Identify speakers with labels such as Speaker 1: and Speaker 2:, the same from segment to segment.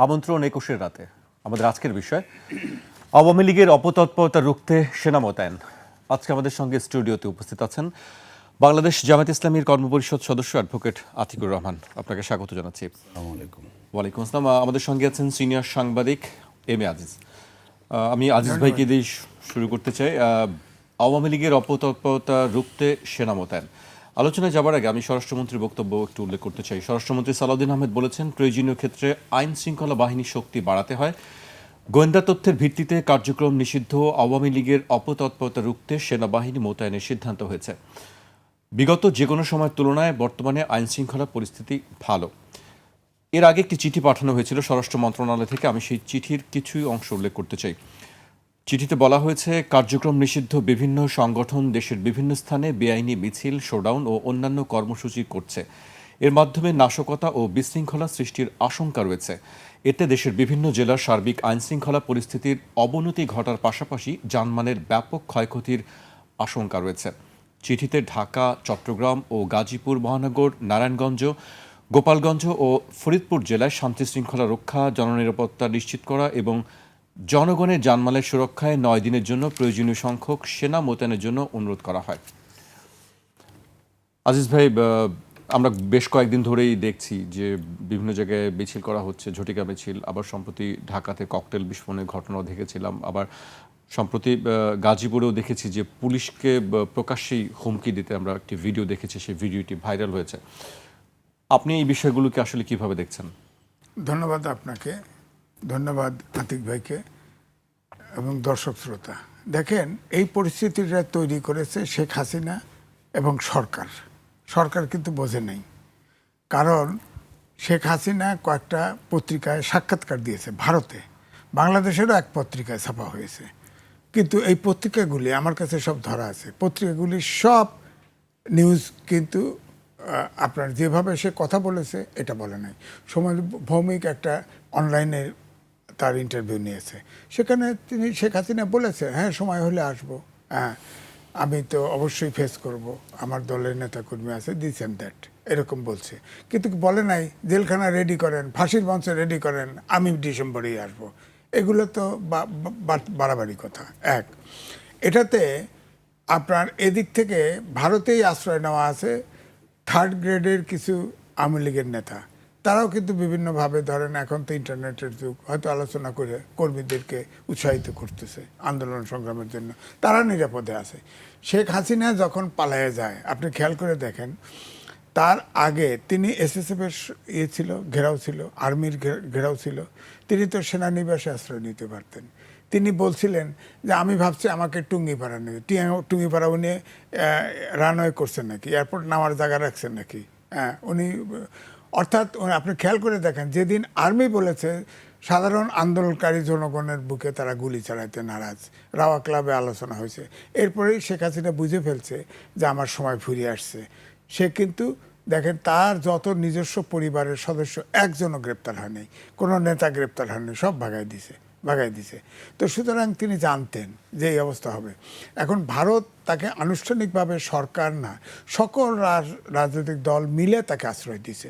Speaker 1: আমন্ত্রণ ২১-এর রাতে আমাদের আজকের বিষয় আওয়ামী লীগের অপতৎপরতা রুখতে সেনা মোতায়েন। আজকে আমাদের সঙ্গে স্টুডিওতে উপস্থিত আছেন বাংলাদেশ জামায়াত ইসলামীর কর্মপরিষদ সদস্য অ্যাডভোকেট আতিকুর রহমান। আপনাকে স্বাগত জানাচ্ছি।
Speaker 2: আসসালামু আলাইকুম।
Speaker 1: ওয়ালাইকুম আসসালাম। আমাদের সঙ্গে আছেন সিনিয়র সাংবাদিক এম এ আজিজ। আমি আজিজ ভাইকে দিয়ে শুরু করতে চাই। আওয়ামী লীগের অপতৎপরতা রুখতে সেনা মোতায়েন আলোচনায় যাবার আগে আমি স্বরাষ্ট্রমন্ত্রীর বক্তব্য একটু উল্লেখ করতে চাই। স্বরাষ্ট্রমন্ত্রী সালাউদ্দিন আহমেদ বলেছেন, প্রয়োজনীয় ক্ষেত্রে আইন শৃঙ্খলা বাহিনীর শক্তি বাড়াতে হয়। গোয়েন্দা তথ্যের ভিত্তিতে কার্যক্রম নিষিদ্ধ আওয়ামী লীগের অপতৎপরতা রুখতে সেনাবাহিনী মোতায়েনের সিদ্ধান্ত হয়েছে। বিগত যে কোনো সময়ের তুলনায় বর্তমানে আইন শৃঙ্খলা পরিস্থিতি ভালো। এর আগে একটি চিঠি পাঠানো হয়েছিল স্বরাষ্ট্র মন্ত্রণালয় থেকে। আমি সেই চিঠির কিছুই অংশ উল্লেখ করতে চাই। চিঠিতে বলা হয়েছে, কার্যক্রম নিষিদ্ধ বিভিন্ন সংগঠন দেশের বিভিন্ন স্থানে বেআইনি মিছিল, শোডাউন ও অন্যান্য কর্মসূচি করছে। এর মাধ্যমে নাশকতা ও বিশৃঙ্খলা সৃষ্টির আশঙ্কা রয়েছে। এতে দেশের বিভিন্ন জেলার সার্বিক আইনশৃঙ্খলা পরিস্থিতির অবনতি ঘটার পাশাপাশি জানমালের ব্যাপক ক্ষয়ক্ষতির আশঙ্কা রয়েছে। চিঠিতে ঢাকা, চট্টগ্রাম ও গাজীপুর মহানগর, নারায়ণগঞ্জ, গোপালগঞ্জ ও ফরিদপুর জেলায় শান্তি শৃঙ্খলা রক্ষা, জননিরাপত্তা নিশ্চিত করা এবং জনগণের জানমালের সুরক্ষায় ৯ দিনের জন্য প্রয়োজনীয় সংখ্যক সেনা মোতায়েনের জন্য অনুরোধ করা হয়। আজিজ ভাই, আমরা বেশ কয়েকদিন ধরেই দেখছি যে বিভিন্ন জায়গায় মিছিল করা হচ্ছে, ঝটিকা মিছিল। আবার সম্প্রতি ঢাকাতে ককটেল বিস্ফোরণের ঘটনাও দেখেছিলাম। আবার সম্প্রতি গাজীপুরেও দেখেছি যে পুলিশকে প্রকাশ্যেই হুমকি দিতে আমরা একটি ভিডিও দেখেছি, সেই ভিডিওটি ভাইরাল হয়েছে। আপনি এই বিষয়গুলোকে আসলে কিভাবে দেখছেন?
Speaker 3: ধন্যবাদ আপনাকে, ধন্যবাদ আতিক ভাইকে এবং দর্শক শ্রোতা। দেখেন, এই পরিস্থিতিটা তৈরি করেছে শেখ হাসিনা এবং সরকার। সরকার কিন্তু বোঝে নেই, কারণ শেখ হাসিনা কয়েকটা পত্রিকায় সাক্ষাৎকার দিয়েছে ভারতে, বাংলাদেশেরও এক পত্রিকায় ছাপা হয়েছে। কিন্তু এই পত্রিকাগুলি আমার কাছে সব ধরা আছে। পত্রিকাগুলি সব নিউজ কিন্তু আপনার যেভাবে সে কথা বলেছে এটা বলে নাই। সময় ভৌমিক একটা অনলাইনে তার ইন্টারভিউ নিয়েছে, সেখানে তিনি শেখ হাসিনা বলেছে, হ্যাঁ সময় হলে আসবো, হ্যাঁ আমি তো অবশ্যই ফেস করব, আমার দলের নেতাকর্মী আছে, দিস অ্যান্ড দ্যাট, এরকম বলছে। কিন্তু বলে নাই জেলখানা রেডি করেন, ফাঁসির মঞ্চ রেডি করেন, আমি ডিসেম্বরেই আসবো। এগুলো তো বাড়াবাড়ি কথা। এক, এটাতে আপনার এদিক থেকে ভারতেই আশ্রয় নেওয়া আছে থার্ড গ্রেডের কিছু আওয়ামী লীগের নেতা। তারাও কিন্তু বিভিন্নভাবে, ধরেন এখন তো ইন্টারনেটের যুগ, হয়তো আলোচনা করে কর্মীদেরকে উৎসাহিত করতেছে আন্দোলন সংগ্রামের জন্য, তারা নিরাপদে আছে। শেখ হাসিনা যখন পালায়ে যায়, আপনি খেয়াল করে দেখেন, তার আগে তিনি এসএসএফের ছিল, ঘেরাও ছিল, আর্মির ঘেরাও ছিল, তিনি তো সেনানিবাসে আশ্রয় নিতে পারতেন। তিনি বলছিলেন যে আমি ভাবছি আমাকে টুঙ্গিপাড়া নেবে, টুঙ্গিপাড়া উনি রানওয়ে করছেন নাকি, এয়ারপোর্ট নামার জায়গা রাখছেন নাকি, হ্যাঁ উনি, অর্থাৎ আপনি খেয়াল করে দেখেন, যেদিন আর্মি বলেছে সাধারণ আন্দোলনকারী জনগণের বুকে তারা গুলি চালাইতে নারাজ, রাওয়া ক্লাবে আলোচনা হয়েছে, এরপরেই শেখ হাসিনা বুঝে ফেলছে যে আমার সময় ফুরিয়ে আসছে। সে কিন্তু দেখেন, তার যত নিজস্ব পরিবারের সদস্য একজনও গ্রেপ্তার হয়নি, কোনো নেতা গ্রেপ্তার হয়নি, সব ভাগাই দিছে। তো সুতরাং তিনি জানতেন যে এই অবস্থা হবে। এখন ভারত তাকে আনুষ্ঠানিকভাবে, সরকার না, সকল রাজনৈতিক দল মিলে তাকে আশ্রয় দিছে।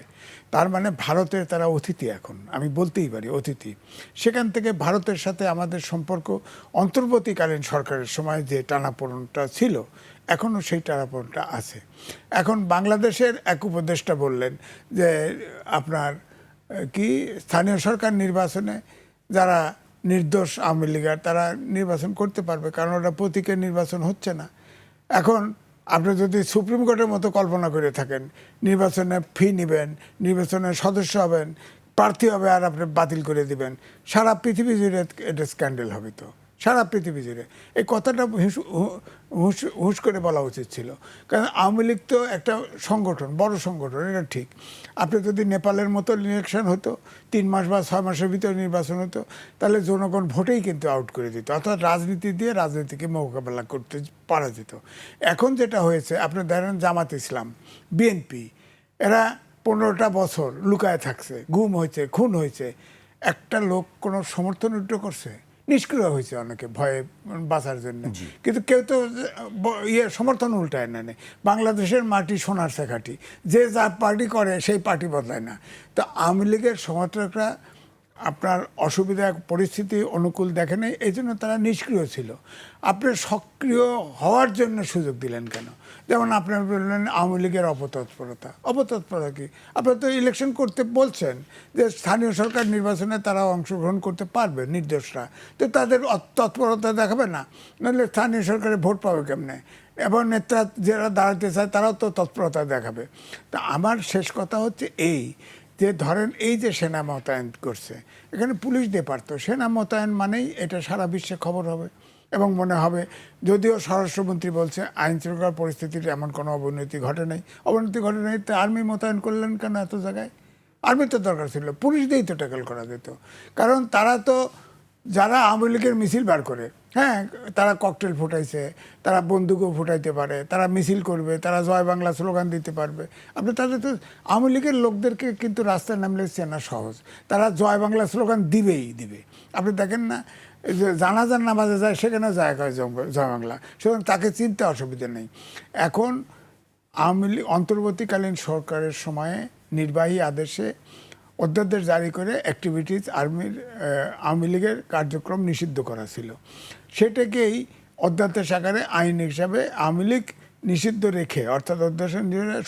Speaker 3: তার মানে ভারতের তারা অতিথি, এখন আমি বলতেই পারি অতিথি। সেখান থেকে ভারতের সাথে আমাদের সম্পর্ক অন্তর্বর্তীকালীন সরকারের সময় যে টানাপোড়েনটা ছিল, এখনও সেই টানাপোড়েনটা আছে। এখন বাংলাদেশের এক উপদেষ্টা বললেন যে আপনার কি স্থানীয় সরকার নির্বাচনে যারা নির্দোষ আওয়ামী লীগের তারা নির্বাচন করতে পারবে, কারণ ওটা প্রতীকের নির্বাচন হচ্ছে না। এখন আপনি যদি সুপ্রিম কোর্টের মতো কল্পনা করে থাকেন, নির্বাচনে ফি নেবেন, নির্বাচনের সদস্য হবেন, প্রার্থী হবে, আর আপনি বাতিল করে দিবেন, সারা পৃথিবী জুড়ে এটা স্ক্যান্ডেল হবে। তো সারা পৃথিবী জুড়ে এই কথাটা হুঁশ করে বলা উচিত ছিল। কারণ আওয়ামী লীগ তো একটা সংগঠন, বড় সংগঠন, এটা ঠিক। আপনি যদি নেপালের মতো ইলেকশন হতো, 3 মাস বা 6 মাসের ভিতরে নির্বাচন হতো, তাহলে জনগণ ভোটেই কিন্তু আউট করে দিত, অর্থাৎ রাজনীতি দিয়ে রাজনীতিকে মোকাবেলা করতে পারা যেত। এখন যেটা হয়েছে, আপনি দেখেন জামাত ইসলাম, বিএনপি, এরা 15টা বছর লুকায় থাকছে, গুম হয়েছে, খুন হয়েছে, একটা লোক কোনো সমর্থন উল্টো করছে? নিষ্ক্রিয় হয়েছে অনেকে ভয়ে বাঁচার জন্য, কিন্তু কেউ তো সমর্থন উল্টায় না। বাংলাদেশের মাটি সোনার শেখাটি, যে যা পার্টি করে সেই পার্টি বদলায় না। তো আওয়ামী লীগের সমর্থকরা আপনার অসুবিধা পরিস্থিতি অনুকূল দেখে নেই, এই জন্য তারা নিষ্ক্রিয় ছিল। আপনি সক্রিয় হওয়ার জন্য সুযোগ দিলেন কেন? যেমন আপনি বললেন আওয়ামী লীগের অপতৎপরতা কি? আপনারা তো ইলেকশন করতে বলছেন যে স্থানীয় সরকার নির্বাচনে তারা অংশগ্রহণ করতে পারবে নির্দোষরা, তো তাদের তৎপরতা দেখাবে না? নাহলে স্থানীয় সরকারে ভোট পাবে কেমনে? এবং নেতা যারা দাঁড়াতে চায় তারাও তো তৎপরতা দেখাবে। তা আমার শেষ কথা হচ্ছে এই যে ধরেন এই যে সেনা মোতায়েন করছে, এখানে পুলিশ দিয়ে পারতো। সেনা মোতায়েন মানেই এটা সারা বিশ্বে খবর হবে এবং মনে হবে, যদিও স্বরাষ্ট্রমন্ত্রী বলছে আইন শৃঙ্খলা পরিস্থিতির এমন কোনো অবনতি ঘটে নাই, তো আর্মি মোতায়েন করলেন কেন এত জায়গায়? আর্মি তো দরকার ছিল, পুলিশ দিয়েই তো ট্যাকেল করা যেত। কারণ তারা তো যারা আওয়ামী লীগের মিছিল বার করে, হ্যাঁ, তারা ককটেল ফুটাইছে, তারা বন্দুকও ফুটাইতে পারে, তারা মিছিল করবে, তারা জয় বাংলা স্লোগান দিতে পারবে। আপনি তাদের তো আওয়ামী লীগের লোকদেরকে কিন্তু রাস্তায় নামলে চেনা সহজ, তারা জয় বাংলা স্লোগান দিবে। আপনি দেখেন না, এই যে জানাজার নামাজে যায় সেখানেও যায় জয় বাংলা, সুতরাং তাকে চিনতে অসুবিধা নেই। এখন আওয়ামী লীগ অন্তর্বর্তীকালীন সরকারের সময়ে নির্বাহী আদেশে অধ্যাদেশ জারি করে অ্যাক্টিভিটিস আওয়ামী লীগের কার্যক্রম নিষিদ্ধ করা ছিল। সেটাকেই অধ্যাদেশ আকারে আইন হিসাবে আওয়ামী লীগ নিষিদ্ধ রেখে, অর্থাৎ অধ্যাদেশ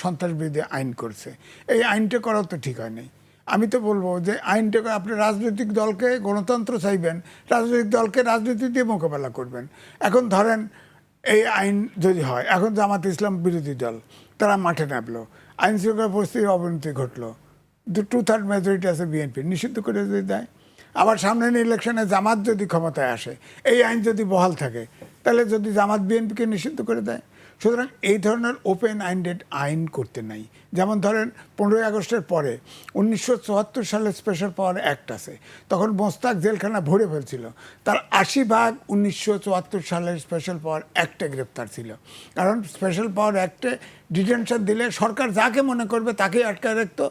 Speaker 3: সন্ত্রাস বিরোধী আইন করছে। এই আইনটা করাও তো ঠিক হয় নাই। আমি তো বলবো যে আইনটা আপনি রাজনৈতিক দলকে গণতন্ত্র চাইবেন, রাজনৈতিক দলকে রাজনীতি দিয়ে মোকাবেলা করবেন। এখন ধরেন এই আইন যদি হয়, এখন জামাত ইসলাম বিরোধী দল, তারা মাঠে নামলো, আইন শৃঙ্খলা পরিস্থিতির অবনতি ঘটলো, 2/3 মেজরিটি আছে বিএনপি, নিষিদ্ধ করে যদি দেয়, আবার সামনের ইলেকশনে জামাত যদি ক্ষমতায় আসে, এই আইন যদি বহাল থাকে, তাহলে যদি জামাত বিএনপিকে নিষিদ্ধ করে দেয়। সুতরাং এই ধরনের ওপেন আইন্ডেড আইন করতে নাই। যেমন ধরেন 15ই আগস্টের পরে 1974 সালে স্পেশাল পাওয়ার অ্যাক্ট আছে, তখন মোস্তাক জেলখানা ভরে ফেলছিল, তার 80% 1974 সালের স্পেশাল পাওয়ার অ্যাক্টে গ্রেপ্তার ছিল। কারণ স্পেশাল পাওয়ার অ্যাক্টে ডিটেনশন দিলে সরকার যাকে মনে করবে তাকেই আটকায় রাখতো,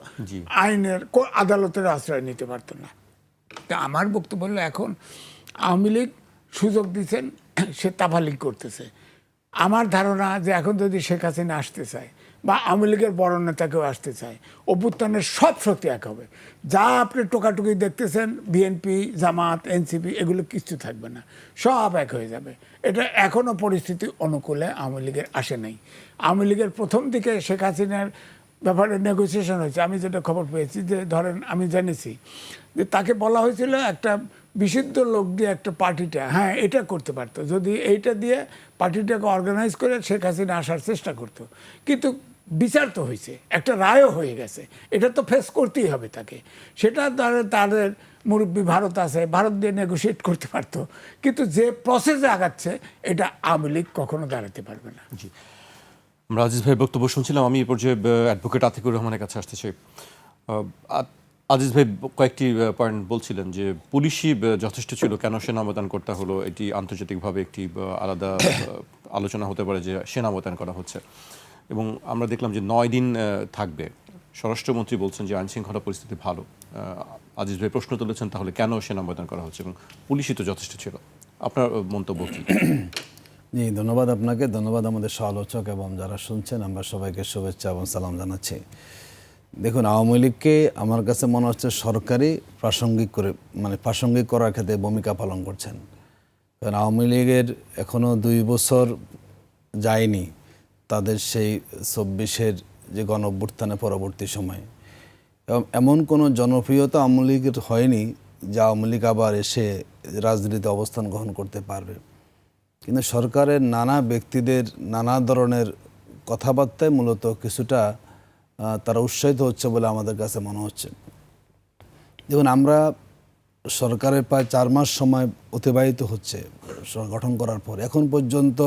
Speaker 3: আইনের আদালতের আশ্রয় নিতে পারতো না। তা আমার বক্তব্য হলো, এখন আওয়ামী লীগ সুযোগ দিচ্ছেন, সে তাফালিগ করতেছে। আমার ধারণা যে এখন যদি শেখ হাসিনা আসতে চায় বা আওয়ামী লীগের বড় নেতাকেও আসতে চায়, অভ্যুত্থানের সব শক্তি এক হবে। যা আপনি টোকাটুকি দেখতেছেন বিএনপি, জামাত, এনসিপি, এগুলো কিছু থাকবে না, সব এক হয়ে যাবে। এটা এখনও পরিস্থিতি অনুকূলে আওয়ামী লীগের আসে নাই। আওয়ামী লীগের প্রথম দিকে শেখ হাসিনার ব্যাপারে নেগোসিয়েশন হয়েছে, আমি যেটা খবর পেয়েছি, যে ধরেন আমি জেনেছি যে তাকে বলা হয়েছিল একটা বিশুদ্ধ লোক দিয়ে একটা পার্টিটা, হ্যাঁ, এটা করতে পারতো, যদি এইটা দিয়ে পার্টিটাকে অর্গানাইজ করে শেখ হাসিনা আসার চেষ্টা করতো। কিন্তু বিচার তো হয়েছে, একটা রায়ও হয়ে গেছে, এটা তো ফেস করতেই হবে তাকে। সেটা তাদের মুরব্বী ভারত আছে, ভারত দিয়ে নেগোসিয়েট করতে পারতো। কিন্তু যে প্রসেসে আগাচ্ছে, এটা আওয়ামী লীগ কখনো দাঁড়াতে পারবে না।
Speaker 1: জি, আমরা আজিজ ভাই বক্তব্য শুনছিলাম। আমি এই পর্যায়ে অ্যাডভোকেট আতিকুর রহমানের কাছে আসতে চাই। আজিজ ভাই কয়েকটি পয়েন্ট বলছিলেন যে পুলিশই যথেষ্ট ছিল, কেন সেনা মোতায়েন করতে হলো, এটি আন্তর্জাতিকভাবে একটি আলাদা আলোচনা হতে পারে যে সেনা মোতায়েন করা হচ্ছে। এবং আমরা দেখলাম যে 9 দিন থাকবে। স্বরাষ্ট্রমন্ত্রী বলছেন যে আইন শৃঙ্খলা পরিস্থিতি ভালো। আজিজ ভাই প্রশ্ন তুলেছেন, তাহলে কেন সেনা মোতায়েন করা হচ্ছে, এবং পুলিশই তো যথেষ্ট ছিল। আপনার মন্তব্য কি?
Speaker 2: জি, ধন্যবাদ আপনাকে, ধন্যবাদ আমাদের সহ-আলোচক এবং যারা শুনছেন। আমরা সবাইকে শুভেচ্ছা এবং সালাম জানাচ্ছি। দেখুন, আওয়ামী লীগকে আমার কাছে মনে হচ্ছে সরকারি প্রাসঙ্গিক করার ক্ষেত্রে ভূমিকা পালন করছেন। কারণ আওয়ামী লীগের এখনও 2 বছর যায়নি তাদের সেই 24-এর যে গণঅভ্যুত্থানের পরবর্তী সময়ে, এবং এমন কোনো জনপ্রিয়তা আওয়ামী লীগের হয়নি যে আওয়ামী লীগ আবার এসে রাজনীতিতে অবস্থান গ্রহণ করতে পারবে। কিন্তু সরকারের নানা ব্যক্তিদের নানা ধরনের কথাবার্তায় মূলত কিছুটা তারা উৎসাহিত হচ্ছে বলে আমাদের কাছে মনে হচ্ছে। দেখুন, আমরা সরকারের প্রায় 4 মাস সময় অতিবাহিত হচ্ছে গঠন করার পর, এখন পর্যন্ত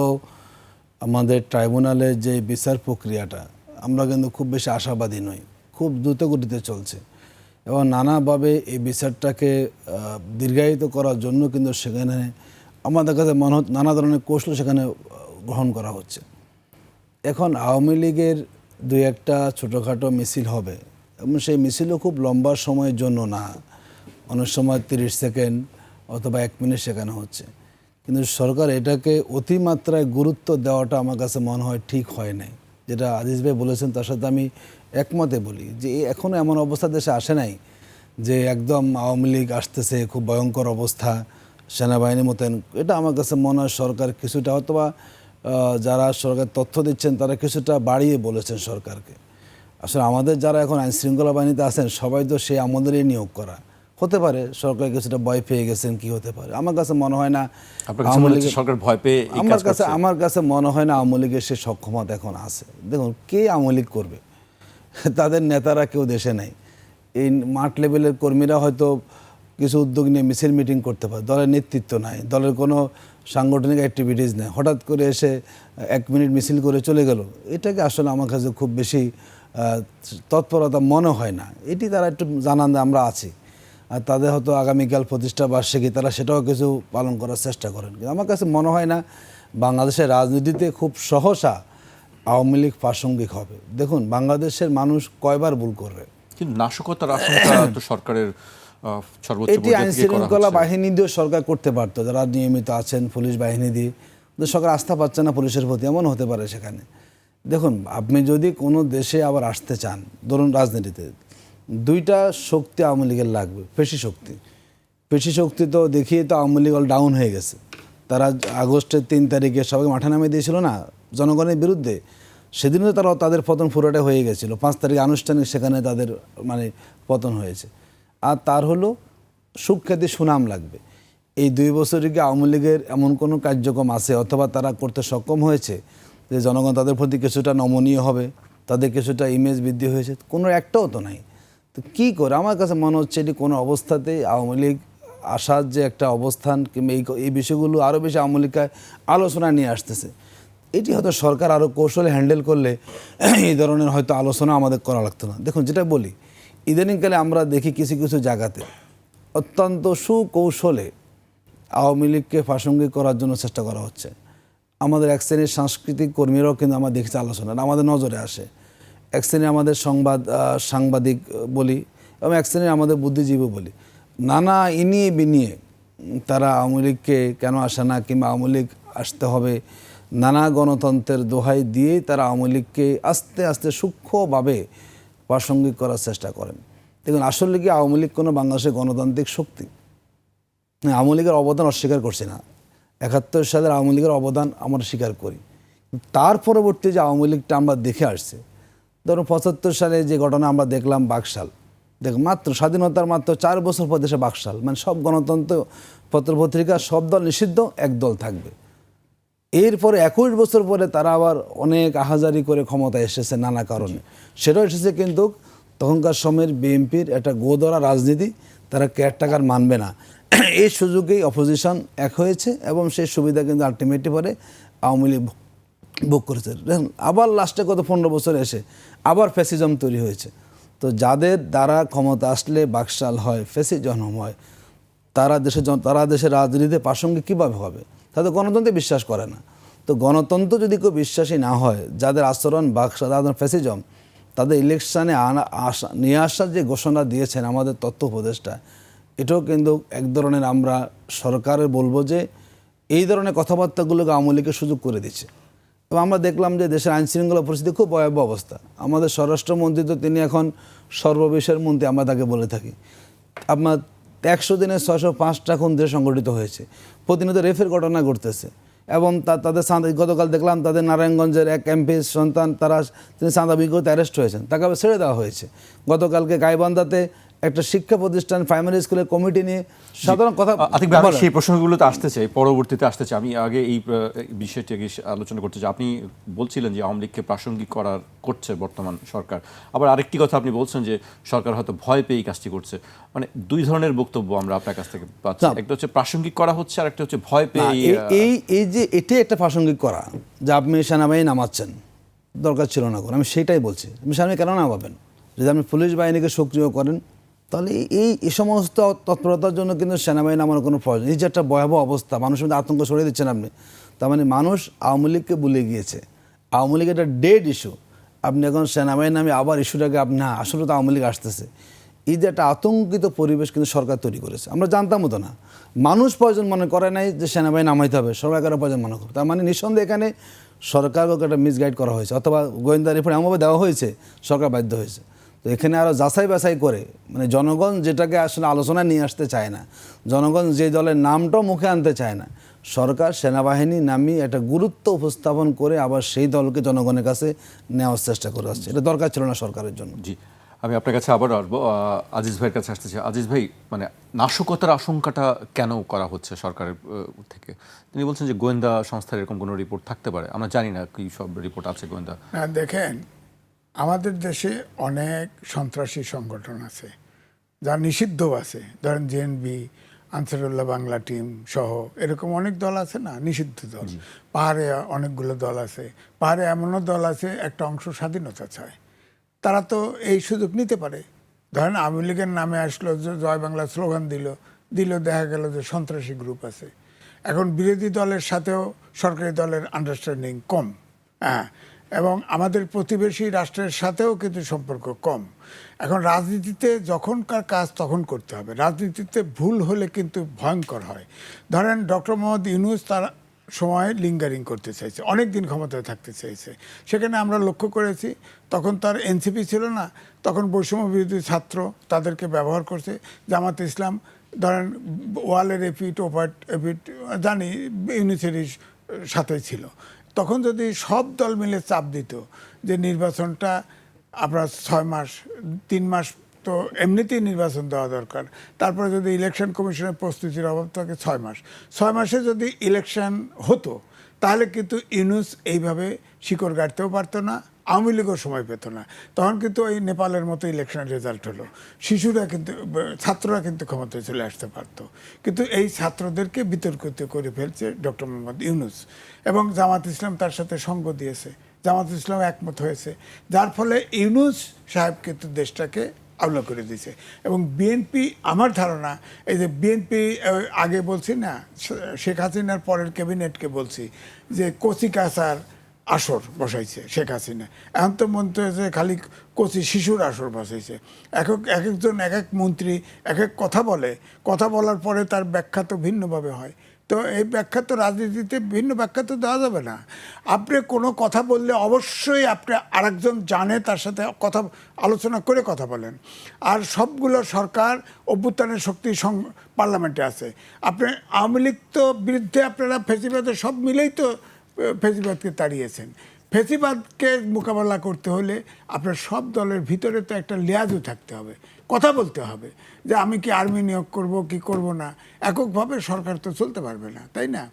Speaker 2: আমাদের ট্রাইব্যুনালের যে বিচার প্রক্রিয়াটা, আমরা কিন্তু খুব বেশি আশাবাদী নই, খুব দ্রুত গতিতে চলছে। এবং নানাভাবে এই বিচারটাকে দীর্ঘায়িত করার জন্য কিন্তু সেখানে আমাদের কাছে মনে হচ্ছে নানা ধরনের কৌশল সেখানে গ্রহণ করা হচ্ছে। এখন আওয়ামী লীগের 2-1টা ছোটোখাটো মিছিল হবে, এবং সেই মিছিলও খুব লম্বা সময়ের জন্য না, অনেক সময় 30 সেকেন্ড অথবা 1 মিনিট সেখানে হচ্ছে। কিন্তু সরকার এটাকে অতিমাত্রায় গুরুত্ব দেওয়াটা আমার কাছে মনে হয় ঠিক হয় নাই। যেটা আজিজ ভাই বলেছেন তার সাথে আমি একমতে বলি যে এখনও এমন অবস্থা দেশে আসে নাই যে একদম আওয়ামী লীগ আসতেছে, খুব ভয়ঙ্কর অবস্থা, সেনাবাহিনী মোতায়েন, এটা আমার কাছে মনে হয় সরকার কিছুটা অথবা যারা সরকার তথ্য দিচ্ছেন তারা কিছুটা বাড়িয়ে বলেছেন সরকারকে। আসলে আমাদের যারা এখন আইন শৃঙ্খলা বাহিনীতে আছেন সবাই তো সেই আমাদেরই নিয়োগ করা, হতে পারে সরকার কিছুটা ভয় পেয়ে গেছেন, কি হতে পারে। আমার কাছে মনে হয় না
Speaker 1: আপনার কাছে মনে হচ্ছে সরকার ভয় পেয়ে এই কাজ করছে?
Speaker 2: আমার কাছে মনে হয় না আওয়ামী লীগের সে সক্ষমতা এখন আছে। দেখুন, কে আওয়ামী লীগ করবে? তাদের নেতারা কেউ দেশে নাই। এই মাঠ লেভেলের কর্মীরা হয়তো কিছু উদ্যোগ নিয়ে মিছিল মিটিং করতে পারে, দলের নেতৃত্ব নাই, দলের কোনো সাংগঠনিক অ্যাক্টিভিটিস নেই, হঠাৎ করে এসে 1 মিনিট মিছিল করে চলে গেল, এটাকে আসলে আমার কাছে খুব বেশি তৎপরতা মনে হয় না। এটি তারা একটু জানান যে আমরা আছি, আর তাদের হয়তো আগামীকাল প্রতিষ্ঠা বার্ষিকী, তারা সেটাও কিছু পালন করার চেষ্টা করেন। কিন্তু আমার কাছে মনে হয় না বাংলাদেশের রাজনীতিতে খুব সহসা আওয়ামী লীগ প্রাসঙ্গিক হবে। দেখুন, বাংলাদেশের মানুষ কয়বার ভুল করবে?
Speaker 1: কিন্তু নাশকতার আশঙ্কা তো সরকারের সর্বোচ্চ
Speaker 2: এটি
Speaker 1: পর্যায়ে
Speaker 2: আইন
Speaker 1: থেকে করা
Speaker 2: শৃঙ্খলা
Speaker 1: হচ্ছে।
Speaker 2: বাহিনী দিয়ে সরকার করতে পারতো, যারা নিয়মিত আছেন পুলিশ বাহিনী দিয়ে, কিন্তু সরকার আস্থা পাচ্ছে না পুলিশের প্রতি, এমন হতে পারে সেখানে। দেখুন, আপনি যদি কোনো দেশে আবার আসতে চান, ধরুন রাজনীতিতে 2টা শক্তি আওয়ামী লীগের লাগবে। পেশি শক্তি তো দেখিয়ে তো আওয়ামী লীগ অল ডাউন হয়ে গেছে। তারা আগস্টের 3 তারিখে সবাইকে মাঠে নামিয়ে দিয়েছিল না জনগণের বিরুদ্ধে, সেদিনও তাদের পতন পুরোটা হয়ে গেছিল। 5 তারিখে আনুষ্ঠানিক সেখানে তাদের মানে পতন হয়েছে। আর তার হলো সুখ্যাতি, সুনাম লাগবে। এই 2 বছরে কি আওয়ামী লীগের এমন কোনো কার্যক্রম আছে অথবা তারা করতে সক্ষম হয়েছে যে জনগণ তাদের প্রতি কিছুটা নমনীয় হবে, তাদের কিছুটা ইমেজ বৃদ্ধি হয়েছে? কোনো একটাও তো নাই। তো কী করে? আমার কাছে মনে হচ্ছে এটি কোনো অবস্থাতেই আওয়ামী লীগ আসার যে একটা অবস্থান কিংবা এই বিষয়গুলো আরও বেশি আওয়ামী লীগকে আলোচনা নিয়ে আসতেছে। এটি হয়তো সরকার আরও কৌশলে হ্যান্ডেল করলে এই ধরনের হয়তো আলোচনা আমাদের করা লাগতো না। দেখুন, যেটা বলি, ইদানিংকালে আমরা দেখি কিছু কিছু জায়গাতে অত্যন্ত সুকৌশলে আওয়ামী লীগকে প্রাসঙ্গিক করার জন্য চেষ্টা করা হচ্ছে। আমাদের এক শ্রেণীর সাংস্কৃতিক কর্মীরাও কিন্তু আমরা দেখছি আলোচনা, আমাদের নজরে আসে। এক শ্রেণীর আমাদের সাংবাদিক বলি এবং এক শ্রেণীর আমাদের বুদ্ধিজীবী বলি, নানা ইনিয়ে বিনিয়ে তারা আওয়ামী লীগকে কেন আসে না কিংবা আওয়ামী লীগ আসতে হবে, নানা গণতন্ত্রের দোহাই দিয়েই তারা আওয়ামী লীগকে আস্তে আস্তে সূক্ষ্মভাবে প্রাসঙ্গিক করার চেষ্টা করেন। দেখুন, আসলে কি আওয়ামী লীগ কোনো বাংলাদেশের গণতান্ত্রিক শক্তি? আওয়ামী লীগের অবদান অস্বীকার করছি না, 71 সালের আওয়ামী লীগের অবদান আমরা স্বীকার করি। তার পরবর্তী যে আওয়ামী লীগটা আমরা দেখে আসছে, ধরুন 75 সালে যে ঘটনা আমরা দেখলাম বাকশাল, মাত্র স্বাধীনতার মাত্র 4 বছর পর দেশে বাকশাল, মানে সব গণতন্ত্র পত্রপত্রিকা সব দল নিষিদ্ধ, এক দল থাকবে। এরপরে 21 বছর পরে তারা আবার অনেক আহাজারি করে ক্ষমতায় এসেছে নানা কারণে। সেটাও এসেছে কিন্তু তখনকার সময়ের বিএনপির একটা গোদরা রাজনীতি, তারা কেয়ারটেকার মানবে না, এই সুযোগেই অপোজিশন এক হয়েছে এবং সেই সুবিধা কিন্তু আলটিমেটলি পরে আওয়ামী লীগ ভোগ করেছে। দেখুন, আবার লাস্টে গত 15 বছর এসে আবার ফ্যাসিজম তৈরি হয়েছে। তো যাদের দ্বারা ক্ষমতা আসলে বাকশাল হয়, ফ্যাসিজম হয়, তারা দেশের রাজনীতিতে প্রাসঙ্গিক কীভাবে হবে? তাদের গণতন্ত্রে বিশ্বাস করে না। তো গণতন্ত্র যদি কেউ বিশ্বাসী না হয়, যাদের আচরণ বাকশাল, যাদের ফ্যাসিজম, তাদের ইলেকশানে নিয়ে আসার যে ঘোষণা দিয়েছেন আমাদের তথ্য উপদেষ্টা, এটাও কিন্তু এক ধরনের আমরা সরকারের বলবো যে এই ধরনের কথাবার্তাগুলোকে আওয়ামী লীগের সুযোগ করে দিচ্ছে। এবং আমরা দেখলাম যে দেশের আইনশৃঙ্খলা পরিস্থিতি খুব ভয়াবহ অবস্থা। আমাদের স্বরাষ্ট্রমন্ত্রী তো তিনি এখন সর্ববিষয়ের মন্ত্রী, আমরা তাকে বলে থাকি। আপনার 100 দিনে 605টা খুন দেশে সংঘটিত হয়েছে, প্রতিনিয়ত রেফের ঘটনা ঘটতেছে এবং তাদের গতকাল দেখলাম তাদের নারায়ণগঞ্জের এক এমপির সন্তান তিনি চাঁদা বিক্রি করতে অ্যারেস্ট হয়েছেন, তাকে আবার ছেড়ে দেওয়া হয়েছে। গতকালকে গাইবান্ধাতে একটা শিক্ষা প্রতিষ্ঠান প্রাইমারি স্কুলের কমিটি নিয়ে সাধারণ কথা,
Speaker 1: সেই প্রসঙ্গগুলোতে আসতে চাই, পরবর্তীতে আসতে চাই। আমি আগে এই বিষয়টি আলোচনা করতে চাই। আপনি বলছিলেন যে আওয়ামী লীগকে প্রাসঙ্গিক করছে বর্তমান সরকার, আবার আরেকটি কথা আপনি বলছেন যে সরকার হয়তো ভয় পেয়ে এই কাজটি করছে। মানে 2 ধরনের বক্তব্য আমরা আপনার কাছ থেকে পাচ্ছি, একটা হচ্ছে প্রাসঙ্গিক করা হচ্ছে আর একটা হচ্ছে ভয় পেয়ে।
Speaker 2: এই যে এটা একটা প্রাসঙ্গিক করা, যে আপনি সেনাবাহিনী নামাচ্ছেন, দরকার ছিল না, আমি সেটাই বলছি। আপনি সেনাবাহিনী কেন নামাবেন? যদি আপনি পুলিশ বাহিনীকে সক্রিয় করেন, তাহলে এই সমস্ত তৎপরতার জন্য কিন্তু সেনাবাহিনী আমার কোনো প্রয়োজন। এই যে একটা ভয়াবহ অবস্থা, মানুষের মধ্যে আতঙ্ক ছড়িয়ে দিচ্ছেন আপনি, তার মানে মানুষ আওয়ামী লীগকে ভুলে গিয়েছে। আওয়ামী লীগ একটা ডেড ইস্যু, আপনি এখন সেনাবাহিনী নামে আবার ইস্যুটাকে আপনি আসলে তো আওয়ামী লীগ আসতেছে, এই যে একটা আতঙ্কিত পরিবেশ কিন্তু সরকার তৈরি করেছে। আমরা জানতামও তো না, মানুষ প্রয়োজন মনে করে নাই যে সেনাবাহিনী নামাইতে হবে, সরকারের প্রয়োজন মনে করে। তার মানে নিঃসন্দেহে এখানে সরকারকে একটা মিসগাইড করা হয়েছে, অথবা গোয়েন্দা রিপোর্ট এমনভাবে দেওয়া হয়েছে সরকার বাধ্য হয়েছে। তো এখানে আরও যাচাই বাছাই করে মানে জনগণ যেটাকে আসলে আলোচনায় নিয়ে আসতে চায় না, জনগণ যে দলের নামটাও মুখে আনতে চায় না, সরকার সেনাবাহিনী নামিয়ে একটা গুরুত্ব উপস্থাপন করে আবার সেই দলকে জনগণের কাছে নেওয়ার চেষ্টা করে আসছে। এটা দরকার ছিল না সরকারের জন্য।
Speaker 1: জি, আমি আপনার কাছে আবার আসবো। আজিজ ভাইয়ের কাছে আসতে চাই। আজিজ ভাই, মানে নাশকতার আশঙ্কাটা কেন করা হচ্ছে সরকারের থেকে? তিনি বলছেন যে গোয়েন্দা সংস্থার এরকম কোনো রিপোর্ট থাকতে পারে, আমরা জানি না কি সব রিপোর্ট আছে গোয়েন্দা।
Speaker 3: দেখেন, আমাদের দেশে অনেক সন্ত্রাসী সংগঠন আছে যা নিষিদ্ধ আছে। ধরেন জেএনবি, আনসারুল্লাহ বাংলা টিম সহ এরকম অনেক দল আছে না, নিষিদ্ধ দল। পাহাড়ে অনেকগুলো দল আছে, পাহাড়ে এমনও দল আছে একটা অংশ স্বাধীনতা চায়, তারা তো এই সুযোগ নিতে পারে। ধরেন আওয়ামী লীগের নামে আসলো, জয় বাংলা স্লোগান দিল, দেখা গেল যে সন্ত্রাসী গ্রুপ আছে। এখন বিরোধী দলের সাথেও সরকারি দলের আন্ডারস্ট্যান্ডিং কম, হ্যাঁ, এবং আমাদের প্রতিবেশী রাষ্ট্রের সাথেও কিন্তু সম্পর্ক কম। এখন রাজনীতিতে যখনকার কাজ তখন করতে হবে, রাজনীতিতে ভুল হলে কিন্তু ভয়ঙ্কর হয়। ধরেন ডক্টর মোহাম্মদ ইউনূস তার সময় লিঙ্গারিং করতে চাইছে, অনেক দিন ক্ষমতায় থাকতে চাইছে। সেখানে আমরা লক্ষ্য করেছি তখন তার এনসিপি ছিল না, তখন বৈষম্য বিরোধী ছাত্র তাদেরকে ব্যবহার করছে। জামাত ইসলাম ধরেন ওয়ালের এপিট ওপাট এপিট জানি ইউনিসেরই সাথে ছিল। তখন যদি সব দল মিলে চাপ দিত যে নির্বাচনটা আপনার 6 মাস 3 মাস তো এমনিতেই নির্বাচন দেওয়া দরকার, তারপরে যদি ইলেকশন কমিশনের প্রস্তুতির অভাব থাকে 6 মাসে যদি ইলেকশন হতো তাহলে কিন্তু ইউনূস এইভাবে শিকড় গাড়তেও পারতো না, আওয়ামী লীগও সময় পেত না। তখন কিন্তু ওই নেপালের মতো ইলেকশনের রেজাল্ট হলো, শিশুরা কিন্তু ছাত্ররা কিন্তু ক্ষমতায় চলে আসতে পারতো। কিন্তু এই ছাত্রদেরকে বিতর্কিত করে ফেলছে ডক্টর মোহাম্মদ ইউনূস, এবং জামাত ইসলাম তার সাথে সঙ্গ দিয়েছে, জামাত ইসলাম একমত হয়েছে, যার ফলে ইউনূস সাহেব কিন্তু দেশটাকে আওলা করে দিয়েছে। এবং বিএনপি, আমার ধারণা এই যে বিএনপি আগে বলছি না, শেখ হাসিনার পরের ক্যাবিনেটকে বলছি যে কচি কাঁচার আসর বসাইছে শেখ হাসিনা। এখন তো মনে হয়েছে খালি কচি শিশুর আসর বসাইছে। এক একজন এক এক মন্ত্রী এক এক কথা বলে, কথা বলার পরে তার ব্যাখ্যা তো ভিন্নভাবে হয়। তো এই ব্যাখ্যা তো রাজনীতিতে ভিন্ন ব্যাখ্যা তো দেওয়া যাবে না। আপনি কোনো কথা বললে অবশ্যই আপনি আরেকজন জানে তার সাথে কথা আলোচনা করে কথা বলেন। আর সবগুলো সরকার অভ্যুত্থানের শক্তি পার্লামেন্টে আছে। আপনি আওয়ামী লীগ তো বিরুদ্ধে আপনারা ফেসিবাদের সব মিলেই তো ফেসিবাদকে তাড়িয়েছেন। ফেসিবাদকে মোকাবেলা করতে হলে আপনার সব দলের ভিতরে তো একটা লিয়াজও থাকতে হবে, কথা বলতে হবে যে আমি কি আর্মি নিয়োগ করব কি করব না। এককভাবে সরকার তো চলতে পারবে না, তাই না?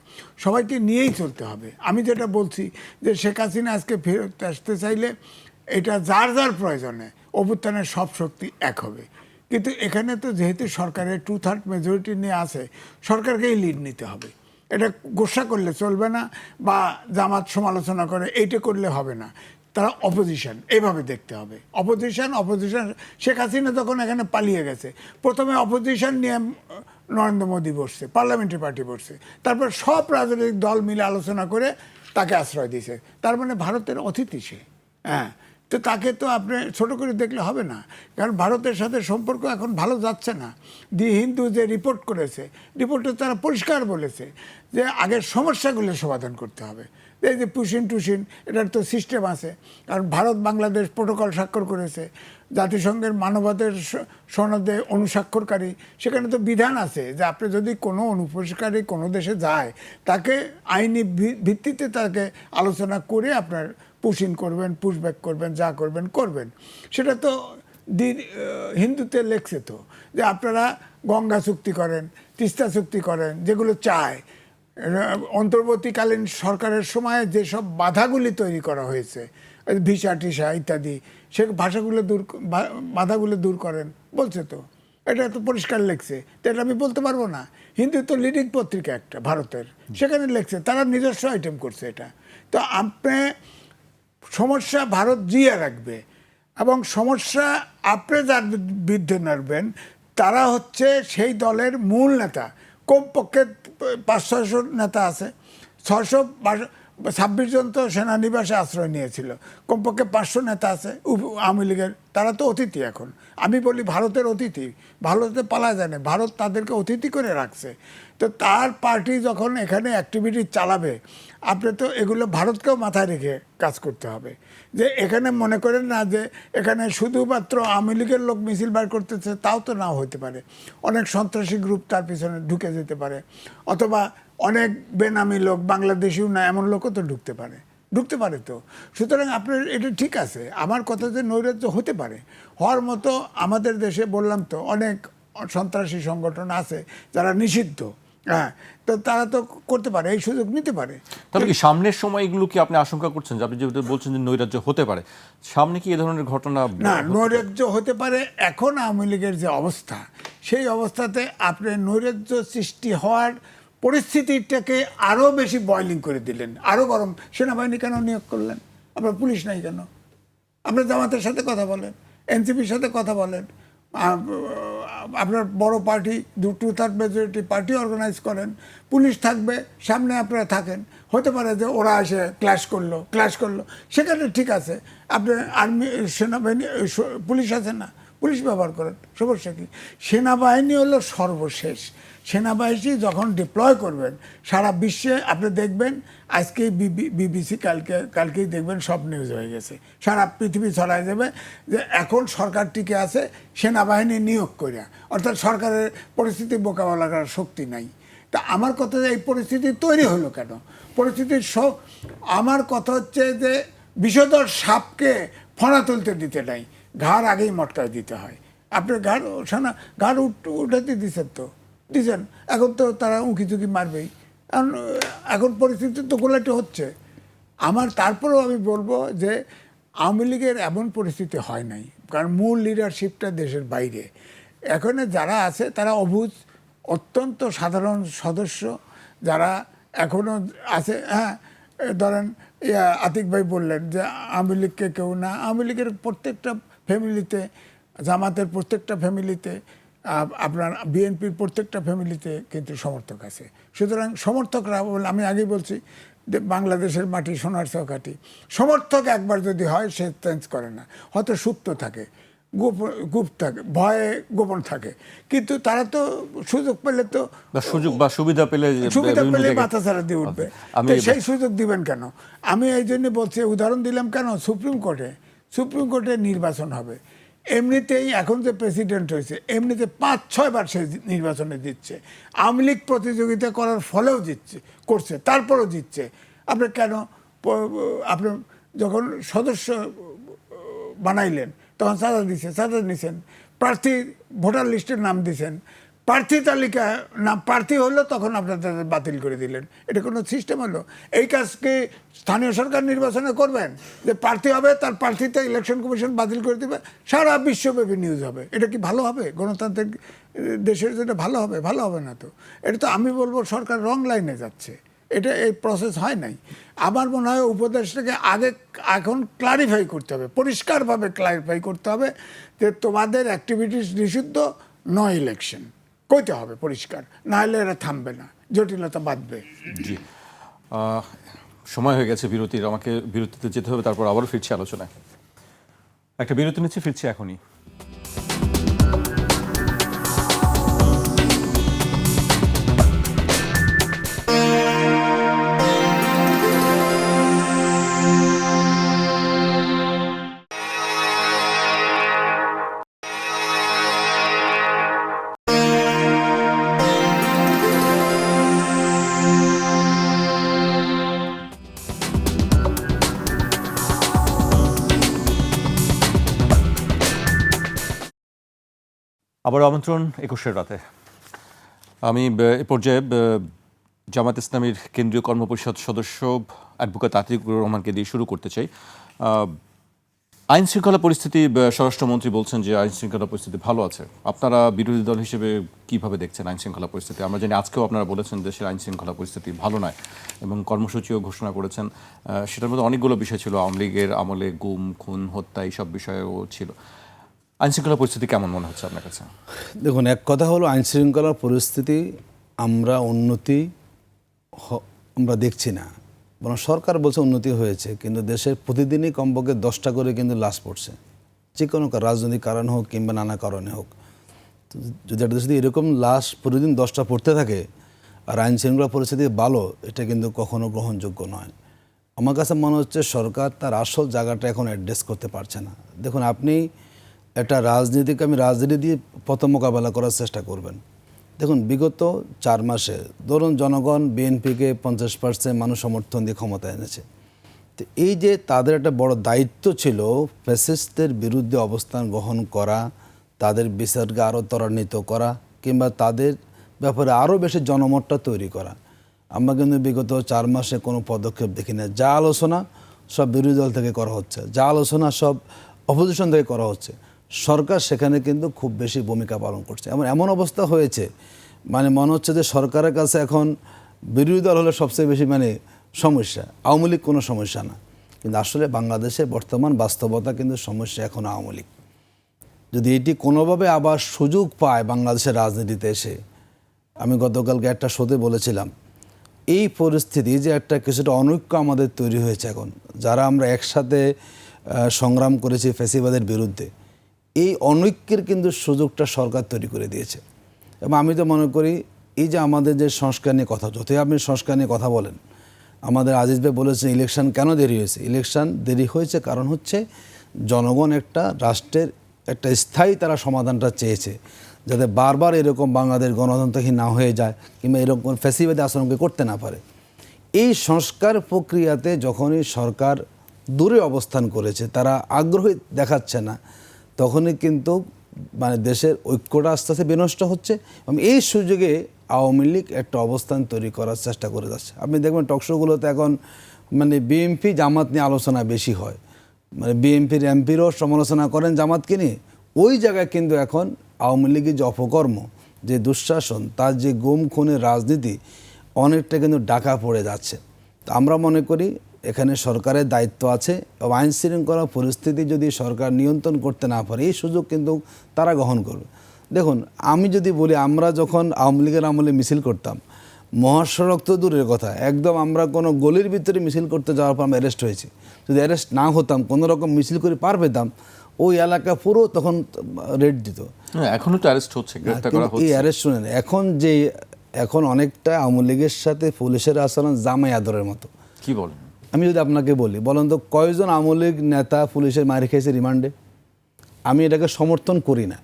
Speaker 3: সবাইকে নিয়েই চলতে হবে। আমি যেটা বলছি যে শেখ হাসিনা আজকে ফেরত আসতে চাইলে এটা যার যার প্রয়োজনে অভ্যুত্থানের সব শক্তি এক হবে। কিন্তু এখানে তো যেহেতু সরকারের 2/3 মেজরিটি নিয়ে আছে, সরকারকেই লিড নিতে হবে। এটা গোসা করলে চলবে না, বা জামাত সমালোচনা করে এইটা করলে হবে না। তারা অপোজিশন এইভাবে দেখতে হবে। অপোজিশন শেখ হাসিনা তখন এখানে পালিয়ে গেছে, প্রথমে অপোজিশন নিয়ে নরেন্দ্র মোদী বসছে, পার্লামেন্টারি পার্টি বসছে, তারপর সব রাজনৈতিক দল মিলে আলোচনা করে তাকে আশ্রয় দিয়েছে। তার মানে ভারতের অতিথি সে, হ্যাঁ। তো তাকে তো আপনি ছোট করে দেখলে হবে না, কারণ ভারতের সাথে সম্পর্ক এখন ভালো যাচ্ছে না। দি হিন্দু যে রিপোর্ট করেছে, রিপোর্টে তারা পরিষ্কার বলেছে যে আগের সমস্যাগুলো সমাধান করতে হবে। এই যে পুশিন টুসিন, এটার তো সিস্টেম আছে, কারণ ভারত বাংলাদেশ প্রোটোকল স্বাক্ষর করেছে, জাতিসংঘের মানবাধিকার সনদে অনুস্বাক্ষরকারী, সেখানে তো বিধান আছে যে আপনি যদি কোনো অনুপ্রবেশকারী কোনো দেশে যায় তাকে আইনি ভিত্তিতে তাকে আলোচনা করে আপনার পুশিন করবেন, পুশব্যাক করবেন, যা করবেন করবেন। সেটা তো হিন্দুতে লেখছে তো যে আপনারা গঙ্গা চুক্তি করেন, তিস্তা চুক্তি করেন, যেগুলো চায়। অন্তর্বর্তীকালীন সরকারের সময় যেসব বাধাগুলি তৈরি করা হয়েছে, ভিসা টিসা ইত্যাদি, সে বাধাগুলো দূর করেন বলছে তো, এটা তো পরিষ্কার লেখছে। তো এটা আমি বলতে পারবো না। হিন্দু তো লিডিং পত্রিকা একটা ভারতের, সেখানে লেখছে, তারা নিজস্ব আইটেম করছে এটা। তো আপনি সমস্যা ভারত জিয়ে রাখবে, এবং সমস্যা আপনি যার বিরুদ্ধে নাড়বেন তারা হচ্ছে সেই দলের মূল নেতা। কমপক্ষে 500-600 নেতা আছে, 26 জন তো সেনানিবাসে আশ্রয় নিয়েছিল, কমপক্ষে 500 নেতা আছে আওয়ামী লীগের, তারা তো অতিথি এখন। আমি বলি ভারতের অতিথি, ভারতে পালা যায় না, ভারত তাদেরকে অতিথি করে রাখছে। তো তার পার্টি যখন এখানে অ্যাক্টিভিটি চালাবে, আপনি তো এগুলো ভারতকেও মাথায় রেখে কাজ করতে হবে। যে এখানে মনে করেন না যে এখানে শুধুমাত্র আওয়ামী লীগের লোক মিছিল বার করতেছে, তাও তো নাও হতে পারে। অনেক সন্ত্রাসী গ্রুপ তার পিছনে ঢুকে যেতে পারে, অথবা অনেক বেনামি লোক, বাংলাদেশিও না এমন লোকও তো ঢুকতে পারে তো। সুতরাং আপনার এটা ঠিক আছে, আমার কথা যে নৈরাজ্য হতে পারে, হওয়ার মতো আমাদের দেশে বললাম তো অনেক সন্ত্রাসী সংগঠন আছে যারা নিষিদ্ধ। হ্যাঁ, তো তারা তো করতে পারে, এই সুযোগ নিতে পারে।
Speaker 1: তবে কি সামনের সময় এগুলো কি আপনি আশঙ্কা করছেন, যে আপনি যেহেতু বলছেন যে নৈরাজ্য হতে পারে, সামনে কি এ ধরনের ঘটনা?
Speaker 3: না, নৈরাজ্য হতে পারে। এখন আওয়ামী লীগের যে অবস্থা, সেই অবস্থাতে আপনি নৈরাজ্য সৃষ্টি হওয়ার পরিস্থিতিটাকে আরও বেশি বয়লিং করে দিলেন, আরও গরম। সেনাবাহিনী কেন নিয়োগ করলেন? আপনার পুলিশ নাই কেন? আপনার জামাতের সাথে কথা বলেন, এনসিপির সাথে কথা বলেন, আপনার বড় পার্টি 2/3 মেজরিটি পার্টি অর্গানাইজ করেন, পুলিশ থাকবে, সামনে আপনারা থাকেন। হতে পারে যে ওরা এসে ক্লাশ করলো, সেখানে ঠিক আছে, আপনি আর্মি সেনাবাহিনী পুলিশ আছে না, পুলিশ ব্যবহার করেন, সমস্যা কি? সেনাবাহিনী হলো সর্বশেষ। সেনাবাহিনী যখন ডিপ্লয় করবেন সারা বিশ্বে, আপনি দেখবেন আজকেই বিবিসি, কালকেই দেখবেন সব নিউজ হয়ে গেছে, সারা পৃথিবী ছড়ায় যাবে যে এখন সরকার টিকে আছে সেনাবাহিনী নিয়োগ করিয়া, অর্থাৎ সরকারের পরিস্থিতি মোকাবেলা করার শক্তি নাই। তা আমার কথা যে এই পরিস্থিতি তৈরি হলো কেন? পরিস্থিতির আমার কথা হচ্ছে যে বিষধর সাপকে ফণা তুলতে দিতে নাই, ঘাড় আগেই মটকায় দিতে হয়। আপনি ঘাড় উঠাতে দিচ্ছেন, এখন তো তারা উঁকি ঝুঁকি মারবেই। এখন পরিস্থিতি তো গোলাটি হচ্ছে। তারপরেও আমি বলবো যে আওয়ামী লীগের এমন পরিস্থিতি হয় নাই, কারণ মূল লিডারশিপটা দেশের বাইরে। এখানে যারা আছে তারা অবুঝ, অত্যন্ত সাধারণ সদস্য যারা এখনও আছে। হ্যাঁ, ধরেন আতিক ভাই বললেন যে আওয়ামী লীগকে কেউ না, আওয়ামী লীগের প্রত্যেকটা ফ্যামিলিতে, জামাতের প্রত্যেকটা ফ্যামিলিতে, আপনার বিএনপির প্রত্যেকটা ফ্যামিলিতে কিন্তু সমর্থক আছে। সুতরাং সমর্থকরা, আমি আগেই বলছি বাংলাদেশের মাটি সোনার চৌকাঠি, সমর্থক একবার যদি হয় সে চেঞ্জ করে না। হয়তো সুপ্ত থাকে, গুপ থাকে, ভয়ে গোপন থাকে, কিন্তু তারা তো সুযোগ পেলে তো
Speaker 1: সুযোগ বা সুবিধা পেলে
Speaker 3: মাথা ছাড়া দিয়ে উঠবে। সেই সুযোগ দিবেন কেন? আমি এই জন্য বলছি, উদাহরণ দিলাম কেন, সুপ্রিম কোর্টে নির্বাচন হবে। এমনিতেই এখন যে প্রেসিডেন্ট হয়েছে, এমনিতে 5-6 বার সে নির্বাচনে জিতছে। আওয়ামী লীগ প্রতিযোগিতা করার ফলেও করছে, তারপরও জিতছে। আপনি কেন, আপনি যখন সদস্য বানাইলেন তখন চাঁদা নিছেন, প্রার্থী ভোটার লিস্টের নাম দিছেন, প্রার্থী তালিকা নাম প্রার্থী হলো তখন আপনাদের বাতিল করে দিলেন। এটা কোনো সিস্টেম হলো? এই কাজকে স্থানীয় সরকার নির্বাচনে করবেন, যে প্রার্থী হবে তার প্রার্থীতে ইলেকশন কমিশন বাতিল করে দেবে, সারা বিশ্বব্যাপী নিউজ হবে। এটা কি ভালো হবে? গণতান্ত্রিক দেশের জন্য ভালো হবে? ভালো হবে না তো। এটা তো আমি বলবো সরকার রং লাইনে যাচ্ছে, এটা এই প্রসেস হয় নাই। আমার মনে হয় উপদেশটাকে এখন ক্লারিফাই করতে হবে, পরিষ্কারভাবে ক্লারিফাই করতে হবে যে তোমাদের অ্যাক্টিভিটিস নিষিদ্ধ, নো ইলেকশন কইতে হবে পরিষ্কার, না হলে এরা থামবে না, জটিলতা বাঁধবে।
Speaker 1: জি, সময় হয়ে গেছে বিরতির, আমাকে বিরতিতে যেতে হবে, তারপর আবারও ফিরছি আলোচনায়। একটা বিরতি নিচ্ছি, ফিরছি এখনই। আবার আমন্ত্রণ 21 রাতে। আমি এ পর্যায়ে জামাত ইসলামীর কেন্দ্রীয় কর্মপরিষদ সদস্য অ্যাডভোকেট আতিকুর রহমানকে দিয়ে শুরু করতে চাই। আইন শৃঙ্খলা পরিস্থিতি, স্বরাষ্ট্রমন্ত্রী বলছেন যে আইন শৃঙ্খলা পরিস্থিতি ভালো আছে। আপনারা বিরোধী দল হিসেবে কিভাবে দেখছেন আইন শৃঙ্খলা পরিস্থিতি? আমরা জানি আজকেও আপনারা বলেছেন দেশের আইন শৃঙ্খলা পরিস্থিতি ভালো নয়, এবং কর্মসূচিও ঘোষণা করেছেন। সেটার মধ্যে অনেকগুলো বিষয় ছিল, আওয়ামী লীগের আমলে গুম, খুন, হত্যা, এইসব বিষয়ও ছিল। আইন শৃঙ্খলা পরিস্থিতি কেমন মনে হচ্ছে আপনার কাছে?
Speaker 2: দেখুন, এক কথা হলো আইন শৃঙ্খলার পরিস্থিতি আমরা উন্নতি আমরা দেখছি না। বরং সরকার বলছে উন্নতি হয়েছে, কিন্তু দেশের প্রতিদিনই কমপক্ষে 10টা করে কিন্তু লাশ পড়ছে, যে কোনো রাজনৈতিক কারণ হোক কিংবা নানা কারণে হোক। তো যদি একটা দেশে এরকম লাশ প্রতিদিন 10টা পড়তে থাকে আর আইন শৃঙ্খলা পরিস্থিতি ভালো, এটা কিন্তু কখনো গ্রহণযোগ্য নয়। আমার কাছে মনে হচ্ছে সরকার তার আসল জায়গাটা এখন অ্যাড্রেস করতে পারছে না। দেখুন, আপনি একটা আমি রাজনীতি দিয়ে প্রথম মোকাবেলা করার চেষ্টা করবেন। দেখুন, বিগত 4 মাসে ধরুন জনগণ বিএনপিকে 50% মানুষ সমর্থন দিয়ে ক্ষমতায় এনেছে। তো এই যে তাদের একটা বড় দায়িত্ব ছিল ফ্যাসিস্টদের বিরুদ্ধে অবস্থান গ্রহণ করা, তাদের বিচারকে আরও ত্বরান্বিত করা কিংবা তাদের ব্যাপারে আরও বেশি জনমতটা তৈরি করা। আমরা কিন্তু বিগত 4 মাসে কোনো পদক্ষেপ দেখি না। যা আলোচনা সব বিরোধী দল থেকে করা হচ্ছে, যা আলোচনা সব অপোজিশন থেকে করা হচ্ছে। সরকার সেখানে কিন্তু খুব বেশি ভূমিকা পালন করছে। এমন অবস্থা হয়েছে, মানে মনে হচ্ছে যে সরকারের কাছে এখন বিরোধী দল হলে সবচেয়ে বেশি সমস্যা, আওয়ামী লীগ কোনো সমস্যা না। কিন্তু আসলে বাংলাদেশে বর্তমান বাস্তবতা কিন্তু সমস্যা এখন আওয়ামী লীগ। যদি এটি কোনোভাবে আবার সুযোগ পায় বাংলাদেশের রাজনীতিতে এসে, আমি গতকালকে একটা শোতে বলেছিলাম, এই পরিস্থিতি যে একটা কিছুটা অনৈক্য আমাদের তৈরি হয়েছে এখন, যারা আমরা একসাথে সংগ্রাম করেছি ফ্যাসিবাদের বিরুদ্ধে, এই অনৈক্যের কিন্তু সুযোগটা সরকার তৈরি করে দিয়েছে। এবং আমি তো মনে করি এই যে আমাদের যে সংস্কার নিয়ে কথা, যতই আপনি সংস্কার নিয়ে কথা বলেন, আমাদের আজিজ ভাই বলেছেন ইলেকশন কেন দেরি হয়েছে। ইলেকশন দেরি হয়েছে কারণ হচ্ছে জনগণ একটা রাষ্ট্রের একটা স্থায়ী তারা সমাধানটা চেয়েছে, যাতে বারবার এরকম বাংলাদেশ গণতন্ত্রহীন না হয়ে যায় কিংবা এরকম ফ্যাসিবাদী আচরণকে করতে না পারে। এই সংস্কার প্রক্রিয়াতে যখনই সরকার দূরে অবস্থান করেছে, তারা আগ্রহী দেখাচ্ছে না, তখনই কিন্তু দেশের ঐক্যটা আস্তে আস্তে বিনষ্ট হচ্ছে। এবং এই সুযোগে আওয়ামী লীগ একটা অবস্থান তৈরি করার চেষ্টা করে যাচ্ছে। আপনি দেখবেন টকশোগুলোতে এখন বিএনপি জামাত নিয়ে আলোচনা বেশি হয়, বিএনপির এমপিরও সমালোচনা করেন জামাতকে নিয়ে। ওই জায়গায় কিন্তু এখন আওয়ামী লীগের যে অপকর্ম, যে দুঃশাসন, তার যে গুম খুনের রাজনীতি অনেকটা কিন্তু ডাকা পড়ে যাচ্ছে। তো আমরা মনে করি এখানে সরকারের দায়িত্ব আছে এবং আইন শৃঙ্খলা পরিস্থিতি যদি সরকার নিয়ন্ত্রণ করতে না পারে, এই সুযোগ কিন্তু তারা গ্রহণ করবে। দেখুন, আমি যদি বলি, আমরা যখন আওয়ামী লীগের আমলে মিছিল করতাম, মহাসড়ক তো দূরের কথা, একদম আমরা কোনো গলির ভিতরে মিছিল করতে যাওয়ার পর আমরা অ্যারেস্ট হয়েছি। যদি অ্যারেস্ট না হতাম, কোনো রকম মিছিল করে পার পেতাম, ওই এলাকা পুরো তখন রেড দিত।
Speaker 1: এখনো তো অ্যারেস্ট হচ্ছে, গ্রেফতার করা হচ্ছে।
Speaker 2: এই অ্যারেস্ট শুনেন, এখন অনেকটা আওয়ামী লীগের সাথে পুলিশের আচরণ জামাই আদরের মতো।
Speaker 1: কি বলেন?
Speaker 2: আমি যদি আপনাকে বলেন তো কয়জন আওয়ামী লীগ নেতা পুলিশের মার খেয়েছে রিমান্ডে? আমি এটাকে সমর্থন করি না,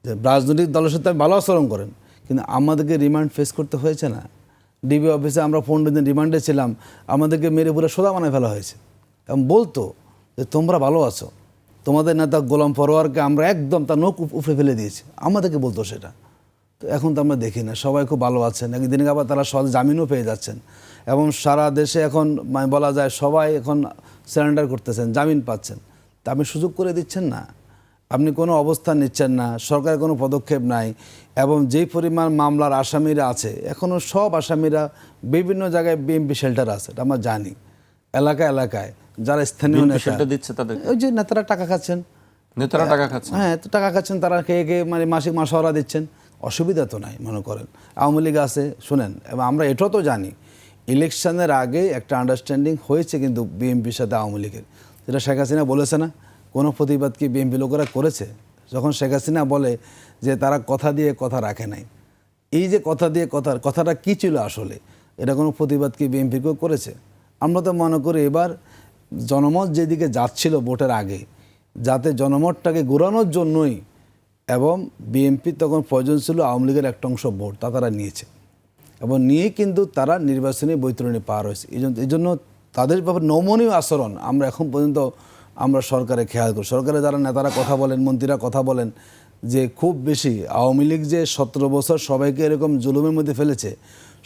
Speaker 2: যে রাজনৈতিক দলের সাথে ভালো আচরণ করেন, কিন্তু আমাদেরকে রিমান্ড ফেস করতে হয়েছে না। ডিবি অফিসে আমরা 15 দিন রিমান্ডে ছিলাম, আমাদেরকে মেরে পুরো সোজা বানায় ফেলা হয়েছে। এবং বলতো যে তোমরা ভালো আছো, তোমাদের নেতা গোলাম পরোয়ারকে আমরা একদম তার নখ উপড়ে ফেলে দিয়েছি, আমাদেরকে বলতো সেটা। তো এখন তো আমরা দেখি না, সবাই খুব ভালো আছেন, একদিন আবার তারা সহজে জামিনও পেয়ে যাচ্ছেন। এবং সারা দেশে এখন বলা যায় সবাই এখন সারেন্ডার করতেছেন, জামিন পাচ্ছেন। তা আপনি সুযোগ করে দিচ্ছেন না, আপনি কোনো অবস্থান নিচ্ছেন না, সরকারের কোনো পদক্ষেপ নাই। এবং যেই পরিমাণ মামলার আসামিরা আছে, এখনও সব আসামিরা বিভিন্ন জায়গায় বিএমপি শেল্টার আছে, এটা আমরা জানি। এলাকায় যারা স্থানীয় নেতা
Speaker 1: দিচ্ছে তাদের,
Speaker 2: ওই যে নেতারা টাকা খাচ্ছেন,
Speaker 1: নেতারা টাকা খাচ্ছেন,
Speaker 2: হ্যাঁ টাকা খাচ্ছেন, তারা খেয়ে মাসিক মাসহারা দিচ্ছেন, অসুবিধা তো নাই। মনে করেন আওয়ামী লীগ আছে, শুনেন, এবং আমরা এটাও তো জানি ইলেকশনের আগে একটা আন্ডারস্ট্যান্ডিং হয়েছে কিন্তু বিএনপির সাথে আওয়ামী লীগের, যেটা শেখ হাসিনা বলেছে না, কোনো প্রতিবাদ কি বিএনপি লোকেরা করেছে? যখন শেখ হাসিনা বলে যে তারা কথা দিয়ে কথা রাখে নাই, এই যে কথা দিয়ে কথাটা কী ছিল আসলে, এটা কোনো প্রতিবাদ কি বিএনপি কেউ করেছে? আমরা তো মনে করি এবার জনমত যেদিকে যাচ্ছিল ভোটের আগে, যাতে জনমতটাকে ঘোরানোর জন্যই, এবং বিএনপি তখন প্রয়োজন ছিল আওয়ামী লীগের একটা অংশ ভোট, তা তারা নিয়েছে এবং নিয়েই কিন্তু তারা নির্বাচনী বৈতরণী পার হয়েছে। এই জন্য তাদের ব্যাপারে নমনীয় আচরণ আমরা এখন পর্যন্ত আমরা সরকারে খেয়াল করি। সরকারে যারা নেতারা কথা বলেন, মন্ত্রীরা কথা বলেন যে খুব বেশি আওয়ামী লীগ যে 17 বছর সবাইকে এরকম জুলুমের মধ্যে ফেলেছে,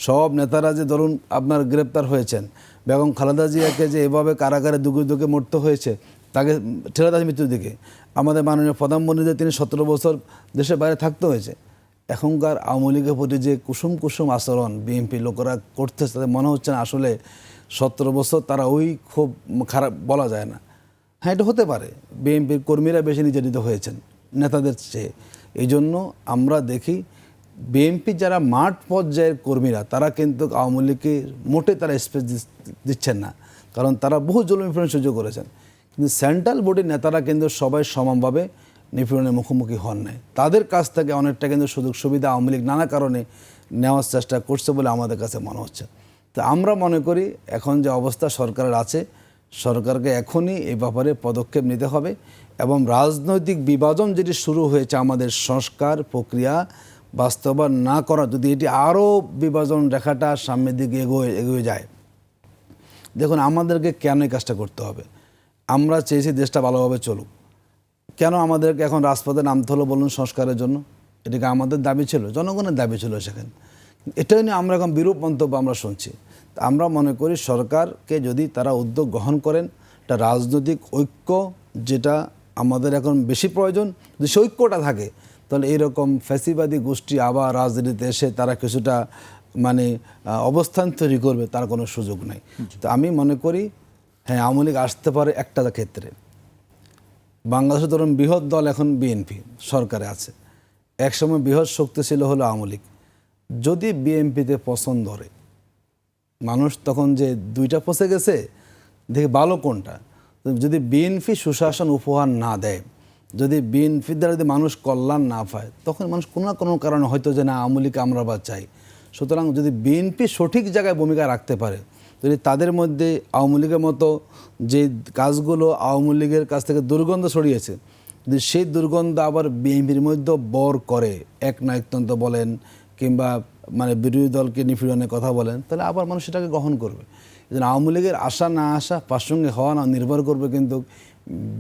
Speaker 2: সব নেতারা যে ধরুন আপনার গ্রেপ্তার হয়েছেন, বেগম খালেদা জিয়াকে যে এভাবে কারাগারে দুঃখে মরতে হয়েছে, তাকে ঠেলে দেওয়া মৃত্যুর দিকে, আমাদের মাননীয় প্রধানমন্ত্রীদের তিনি 17 বছর দেশের বাইরে থাকতে হয়েছে। এখনকার আওয়ামী লীগের প্রতি যে কুসুম আচরণ বিএনপি লোকেরা করতেছে, তাদের মনে হচ্ছে না আসলে 17 বছর তারা ওই খুব খারাপ বলা যায় না। হ্যাঁ, এটা হতে পারে, বিএনপির কর্মীরা বেশি নির্যাতিত হয়েছেন নেতাদের চেয়ে। এই জন্য আমরা দেখি বিএনপি যারা মাঠ পর্যায়ের কর্মীরা তারা কিন্তু আওয়ামী লীগকে মোটে তারা স্পেস দিচ্ছেন না, কারণ তারা বহু জুলুম নিপীড়ন সহ্য করেছেন। কিন্তু সেন্ট্রাল বডির নেতারা কিন্তু সবাই সমানভাবে নিপীড়নের মুখোমুখি হন নাই। তাদের কাছ থেকে অনেকটা কিন্তু সুযোগ সুবিধা আওয়ামী লীগ নানা কারণে নেওয়ার চেষ্টা করছে বলে আমাদের কাছে মনে হচ্ছে। তো আমরা মনে করি এখন যে অবস্থা সরকারের আছে, সরকারকে এখনই এই ব্যাপারে পদক্ষেপ নিতে হবে এবং রাজনৈতিক বিভাজন যেটি শুরু হয়েছে আমাদের সংস্কার প্রক্রিয়া বাস্তবায়ন না করা, যদি এটি আরও বিভাজন রেখাটা সামনের দিকে এগিয়ে যায়, দেখুন আমাদেরকে কেন এই কাজটা করতে হবে? আমরা চেয়েছি দেশটা ভালোভাবে চলুক, কেন আমাদেরকে এখন রাজপথে নামতে হলো বলুন সংস্কারের জন্য? এটাকে আমাদের দাবি ছিল, জনগণের দাবি ছিল সেখানে। এটাই নিয়ে আমরা এখন বিরূপ মন্তব্য আমরা শুনছি। আমরা মনে করি সরকারকে যদি তারা উদ্যোগ গ্রহণ করেন, একটা রাজনৈতিক ঐক্য যেটা আমাদের এখন বেশি প্রয়োজন, যদি সেই ঐক্যটা থাকে তাহলে এইরকম ফ্যাসিবাদী গোষ্ঠী আবার রাজনীতিতে এসে তারা কিছুটা মানে অবস্থান তৈরি করবে, তার কোনো সুযোগ নাই। তো আমি মনে করি হ্যাঁ, আওয়ামী লীগ আসতে পারে একটা ক্ষেত্রে। বাংলাদেশের ধরুন বৃহৎ দল এখন বিএনপি সরকারে আছে, একসময় বৃহৎ শক্তি ছিল হলো আওয়ামী লীগ। যদি বিএনপিতে পছন্দ ধরে মানুষ, তখন যে দুইটা পচে গেছে দেখে ভালো কোনটা? যদি বিএনপি সুশাসন উপহার না দেয়, যদি বিএনপির দ্বারা যদি মানুষ কল্যাণ না পায়, তখন মানুষ কোনো না কোনো কারণে হয়তো যে না আওয়ামী লীগ আমরা বা চাই। সুতরাং যদি বিএনপি সঠিক জায়গায় ভূমিকা রাখতে পারে, যদি তাদের মধ্যে আওয়ামী লীগের মতো যে কাজগুলো আওয়ামী লীগের কাছ থেকে দুর্গন্ধ ছড়িয়েছে, যদি সেই দুর্গন্ধ আবার বিএনপির মধ্যে বর করে, এক নায়কতন্ত্র বলেন কিংবা মানে বিরোধী দলকে নিপীড়নের কথা বলেন, তাহলে আবার মানুষ সেটাকে গ্রহণ করবে। এই জন্য আওয়ামী লীগের আসা না আসা প্রাসঙ্গিক হওয়া না নির্ভর করবে কিন্তু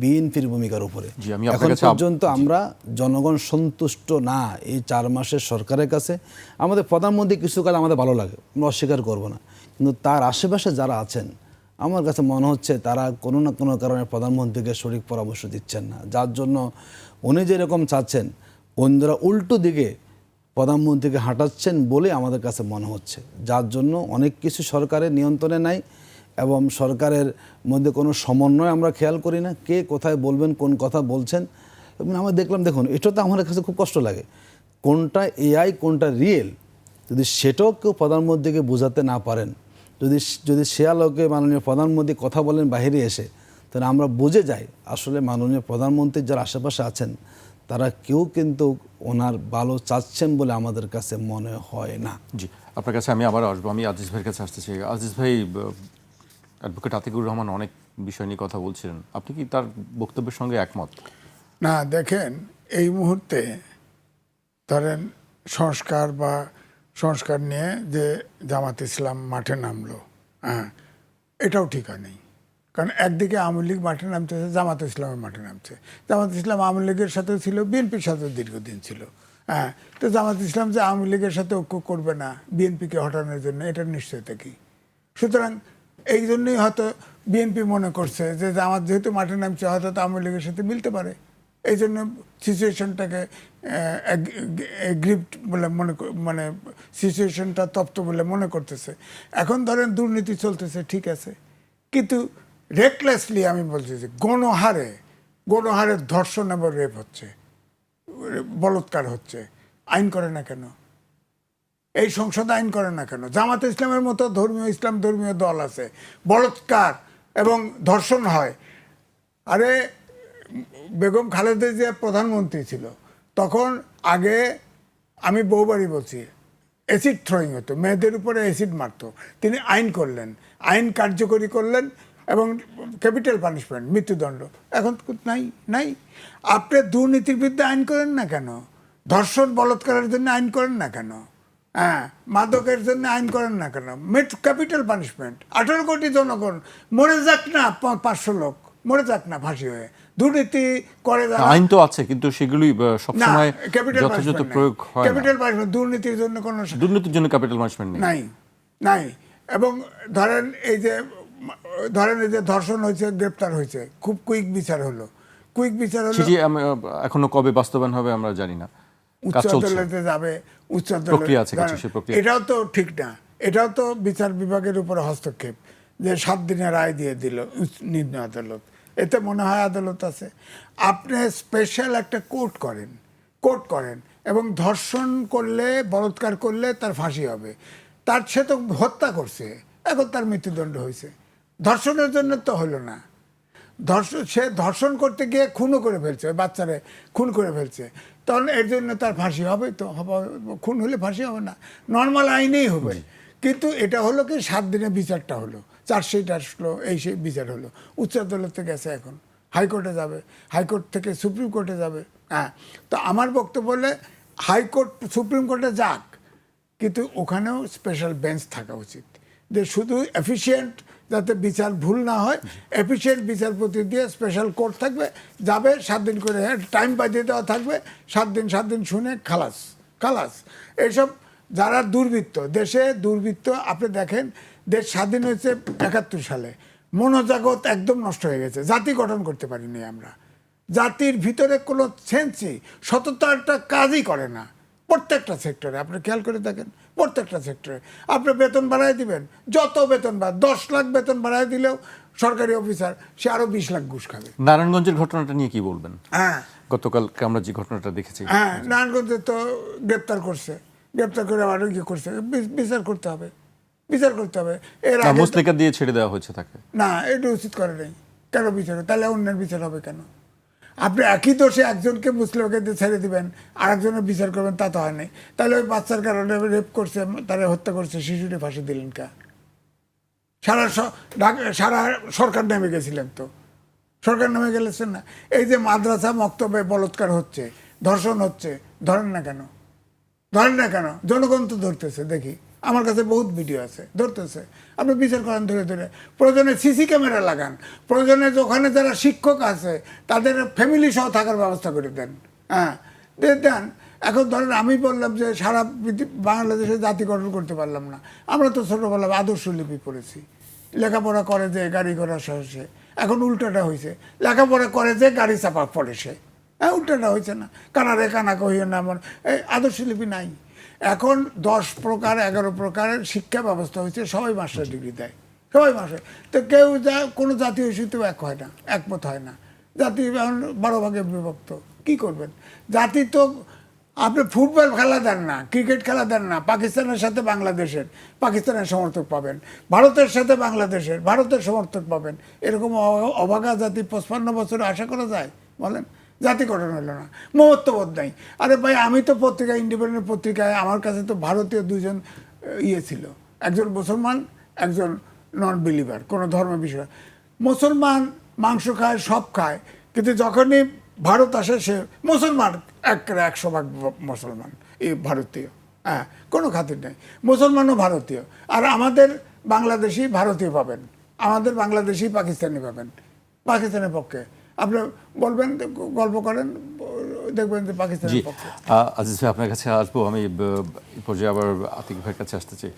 Speaker 2: বিএনপির ভূমিকার উপরে। এখন পর্যন্ত আমরা জনগণ সন্তুষ্ট না এই 4 মাসের সরকারের কাছে। আমাদের প্রধানমন্ত্রী কিছু কাজ আমাদের ভালো লাগে, আমরা অস্বীকার করবো না, কিন্তু তার আশেপাশে যারা আছেন আমার কাছে মনে হচ্ছে তারা কোনো না কোনো কারণে প্রধানমন্ত্রীকে সঠিক পরামর্শ দিচ্ছেন না, যার জন্য উনি যেরকম চাচ্ছেন অন্যরা উল্টো দিকে প্রধানমন্ত্রীকে হাঁটাচ্ছেন বলে আমাদের কাছে মনে হচ্ছে, যার জন্য অনেক কিছু সরকারের নিয়ন্ত্রণে নাই এবং সরকারের মধ্যে কোনো সমন্বয় আমরা খেয়াল করি না, কে কোথায় বলবেন, কোন কথা বলছেন। এবং আমরা দেখলাম, দেখুন এটা তো আমার কাছে খুব কষ্ট লাগে, কোনটা এআই কোনটা রিয়েল, যদি সেটাও কেউ প্রধানমন্ত্রীকে বোঝাতে না পারেন, যদি সে আলোকে মাননীয় প্রধানমন্ত্রী কথা বলেন বাইরে এসে, তাহলে আমরা বুঝে যাই আসলে মাননীয় প্রধানমন্ত্রীর যারা আশেপাশে আছেন তারা কেউ কিন্তু ওনার ভালো চাচ্ছেন বলে আমাদের কাছে মনে হয় না।
Speaker 1: জি, আপনার কাছে আমি আবার আসবো। আমি আজিজ ভাইয়ের কাছে আসতে চাই। আজিজ ভাই, অ্যাডভোকেট আতিকুর রহমান অনেক বিষয় নিয়ে কথা বলছিলেন, আপনি কি তার বক্তব্যের সঙ্গে একমত?
Speaker 3: না, দেখেন এই মুহূর্তে ধরেন সংস্কার নিয়ে যে জামাত ইসলাম মাঠে নামলো, হ্যাঁ, এটাও ঠিক নেই। কারণ একদিকে আওয়ামী লীগ মাঠে নামতেছে, জামাত ইসলামের মাঠে নামছে। জামাত ইসলাম আওয়ামী লীগের সাথেও ছিল, বিএনপির সাথেও দীর্ঘদিন ছিল, হ্যাঁ। তো জামাত ইসলাম যে আওয়ামী লীগের সাথে ঐক্য করবে না বিএনপিকে হটানোর জন্য, এটার নিশ্চয়তা কি? সুতরাং এই জন্যই হয়তো বিএনপি মনে করছে যে জামাত যেহেতু মাঠে নামছে হয়তো আওয়ামী লীগের সাথে মিলতে পারে, এই জন্য সিচুয়েশনটাকে গ্রিপ্ট বলে মানে সিচুয়েশনটা তপ্ত বলে মনে করতেছে। এখন ধরেন দুর্নীতি চলতেছে, ঠিক আছে, কিন্তু রেকলেসলি আমি বলছি যে গণহারে ধর্ষণ এবং রেপ হচ্ছে, বলৎকার হচ্ছে, আইন করে না কেন? এই সংসদ আইন করে না কেন? জামাত ইসলামের মতো ধর্মীয় দল আছে, বলৎকার এবং ধর্ষণ হয়। আরে বেগম খালেদা জিয়া প্রধানমন্ত্রী ছিল তখন, আগে আমি বহুবারই বলছি, অ্যাসিড থ্রোয়িং হতো, মেয়েদের উপরে অ্যাসিড মারতো, তিনি আইন করলেন, আইন কার্যকরী করলেন এবং ক্যাপিটাল পানিশমেন্ট, মৃত্যুদণ্ড। এখন নাই। আপনি দুর্নীতির বিরুদ্ধে আইন করেন না কেন? ধর্ষণ বলৎকারের জন্য আইন করেন না কেন? হ্যাঁ, মাদকের জন্য আইন করেন না কেন? Capital punishment. 18 কোটি জনগণ মরে যাক না, 500 লোক মরে যাক না ফাঁসি হয়ে। দুর্নীতি করে
Speaker 1: আইন তো আছে, কিন্তু সেগুলি সবসময় যথাযথ প্রয়োগ হয় না।
Speaker 3: ক্যাপিটাল পানিশমেন্ট, দুর্নীতির জন্য
Speaker 1: ক্যাপিটাল পানিশমেন্ট
Speaker 3: নাই। এবং ধরেন এই যে ধর্ষণ হয়েছে, গ্রেপ্তার হয়েছে, খুব কুইক বিচার হলো।
Speaker 1: এখনো কবে বাস্তবায়ন হবে আমরা জানি না,
Speaker 3: উচ্চ আদালতে যাবে, উচ্চ আদালত, এটাও তো ঠিক না। এটাও তো বিচার বিভাগের উপরে হস্তক্ষেপ, যে 7 দিনের রায় দিয়ে দিল নিম্ন আদালত, এতে মনে হয় আদালত আছে। আপনি স্পেশাল একটা কোর্ট করেন এবং ধর্ষণ করলে বলাৎকার করলে তার ফাঁসি হবে। সে তো হত্যা করছে, এখন তার মৃত্যুদণ্ড হয়েছে। ধর্ষণের জন্য তো হলো না, সে ধর্ষণ করতে গিয়ে খুনও করে ফেলছে, ওই বাচ্চারে খুন করে ফেলছে, তখন এর জন্য তার ফাঁসি হবে তো খুন হলে ফাঁসি হবে না, নর্মাল আইনেই হবে। কিন্তু এটা হলো কি 7 দিনে বিচারটা হলো, চার্জশিট আসলো, এই সেই বিচার হলো, উচ্চ আদালতে গেছে, এখন হাইকোর্টে যাবে, হাইকোর্ট থেকে সুপ্রিম কোর্টে যাবে। হ্যাঁ, তো আমার বক্তব্য হলে হাইকোর্ট সুপ্রিম কোর্টে যাক, কিন্তু ওখানেও স্পেশাল বেঞ্চ থাকা উচিত, যে শুধু এফিসিয়েন্ট যাতে বিচার ভুল না হয়, এফিসিয়েন্ট বিচারপতি দিয়ে স্পেশাল কোর্ট থাকবে, যাবে 7 দিন করে টাইম বাজিয়ে দেওয়া থাকবে, 7 দিন শুনে খালাস খালাস। এইসব যারা দুর্বৃত্ত, দেশে দুর্বৃত্ত, আপনি দেখেন দেশ স্বাধীন হয়েছে 71 সালে, মনোজগৎ একদম নষ্ট হয়ে গেছে, জাতি গঠন করতে পারিনি আমরা, জাতির ভিতরে কোনো সেন্সই, সততার কাজই করে না প্রত্যেকটা সেক্টরে। আপনি খেয়াল করে দেখেন, প্রত্যেকটা সেক্টরে আপনি বেতন বাড়ায় দিবেন, যত বেতন 10 লাখ বেতন বাড়ায় দিলেও সরকারি অফিসার সে আরো 20 লাখ ঘুষ খাবে।
Speaker 1: নারায়ণগঞ্জের ঘটনাটা নিয়ে কি বলবেন?
Speaker 3: হ্যাঁ,
Speaker 1: গতকালকে আমরা যে ঘটনাটা দেখেছি,
Speaker 3: হ্যাঁ, নারায়ণগঞ্জে তো গ্রেপ্তার করছে, গ্রেপ্তার করে আরো কি করছে, বিচার করতে হবে, বিচার করতে হবে। এর আগে
Speaker 1: মুসলিকা দিয়ে ছেড়ে দেওয়া হয়েছে তাকে।
Speaker 3: না, এটা উচিত করে নেই, কেন বিচার, তাহলে অন্যের বিচার হবে কেন? আপনি একই দোষে একজনকে মুসলিমকে দিয়ে ছেড়ে দিবেন, আরেকজনের বিচার করবেন, তা তো হয় নাই। তাহলে ওই বাচ্চার কারণে রেপ করছে, তারা হত্যা করছে, শিশুটি ফাঁসি দিলেন কা? সারা সরকার নেমে গেছিলেন তো, সরকার নেমে গেলেছেন না। এই যে মাদ্রাসা মক্তবে বলৎকার হচ্ছে, ধর্ষণ হচ্ছে, ধরেন না কেন? ধরেন না কেন? জনগণ তো ধরতেছে, দেখি আমার কাছে বহুত ভিডিও আছে, ধরতেছে। আপনি বিচার করেন ধরে ধরে, প্রয়োজনে সিসি ক্যামেরা লাগান, প্রয়োজনে ওখানে যারা শিক্ষক আছে তাদের ফ্যামিলি সহ থাকার ব্যবস্থা করে দেন। হ্যাঁ, দেন। এখন ধরেন আমি বললাম যে সারা বাংলাদেশে জাতি গঠন করতে পারলাম না, আমরা তো ছোটোবেলা আদর্শ লিপি পড়েছি, লেখাপড়া করে যে গাড়ি ঘোড়া সহসে, এখন উল্টাটা হয়েছে, লেখাপড়া করে যে গাড়ি চাপা পড়ে সে। হ্যাঁ, উল্টাটা হয়েছে না, কানারে কানা কহিও না, এমন এই আদর্শ লিপি নাই। এখন 10 প্রকার 11 প্রকারের শিক্ষা ব্যবস্থা হয়েছে, সবাই মাস্টার ডিগ্রি দেয়, সবাই মাস্টার। তো কেউ কোনো জাতীয় ইস্যুতেও এক হয় না, একমত হয় না, জাতি 12 ভাগে বিভক্ত। কি করবেন? জাতি তো আপনি ফুটবল খেলা দেন না, ক্রিকেট খেলা দেন না, পাকিস্তানের সাথে বাংলাদেশের, পাকিস্তানের সমর্থক পাবেন, ভারতের সাথে বাংলাদেশের, ভারতের সমর্থক পাবেন। এরকম অভাগা জাতি 55 বছরে আশা করা যায়? বলেন, জাতি গঠন হলো না, মমত্ববোধ নাই। আরে ভাই, আমি তো পত্রিকায়, ইন্ডিপেন্ডেন্ট পত্রিকায় আমার কাছে তো ভারতীয় 2জন ছিল, একজন মুসলমান, একজন নন বিলিভার, কোনো ধর্ম বিষয়। মুসলমান মাংস খায়, সব খায়, কিন্তু যখনই ভারত আসে সে মুসলমান, 100% মুসলমান, এই ভারতীয়। হ্যাঁ, কোনো খাতির নেই, মুসলমানও ভারতীয়। আর আমাদের বাংলাদেশি ভারতীয় পাবেন, আমাদের বাংলাদেশি পাকিস্তানি পাবেন, পাকিস্তানের পক্ষে। আপনি বলবেন, গল্প করেন, দেখবেন যে পাকিস্তানের পক্ষে।
Speaker 1: আজিজ ভাই, আপনার কাছে আসবো আমি, এই পর্যায়ে আবার আতিক ভাইয়ের কাছে আসতে চাই।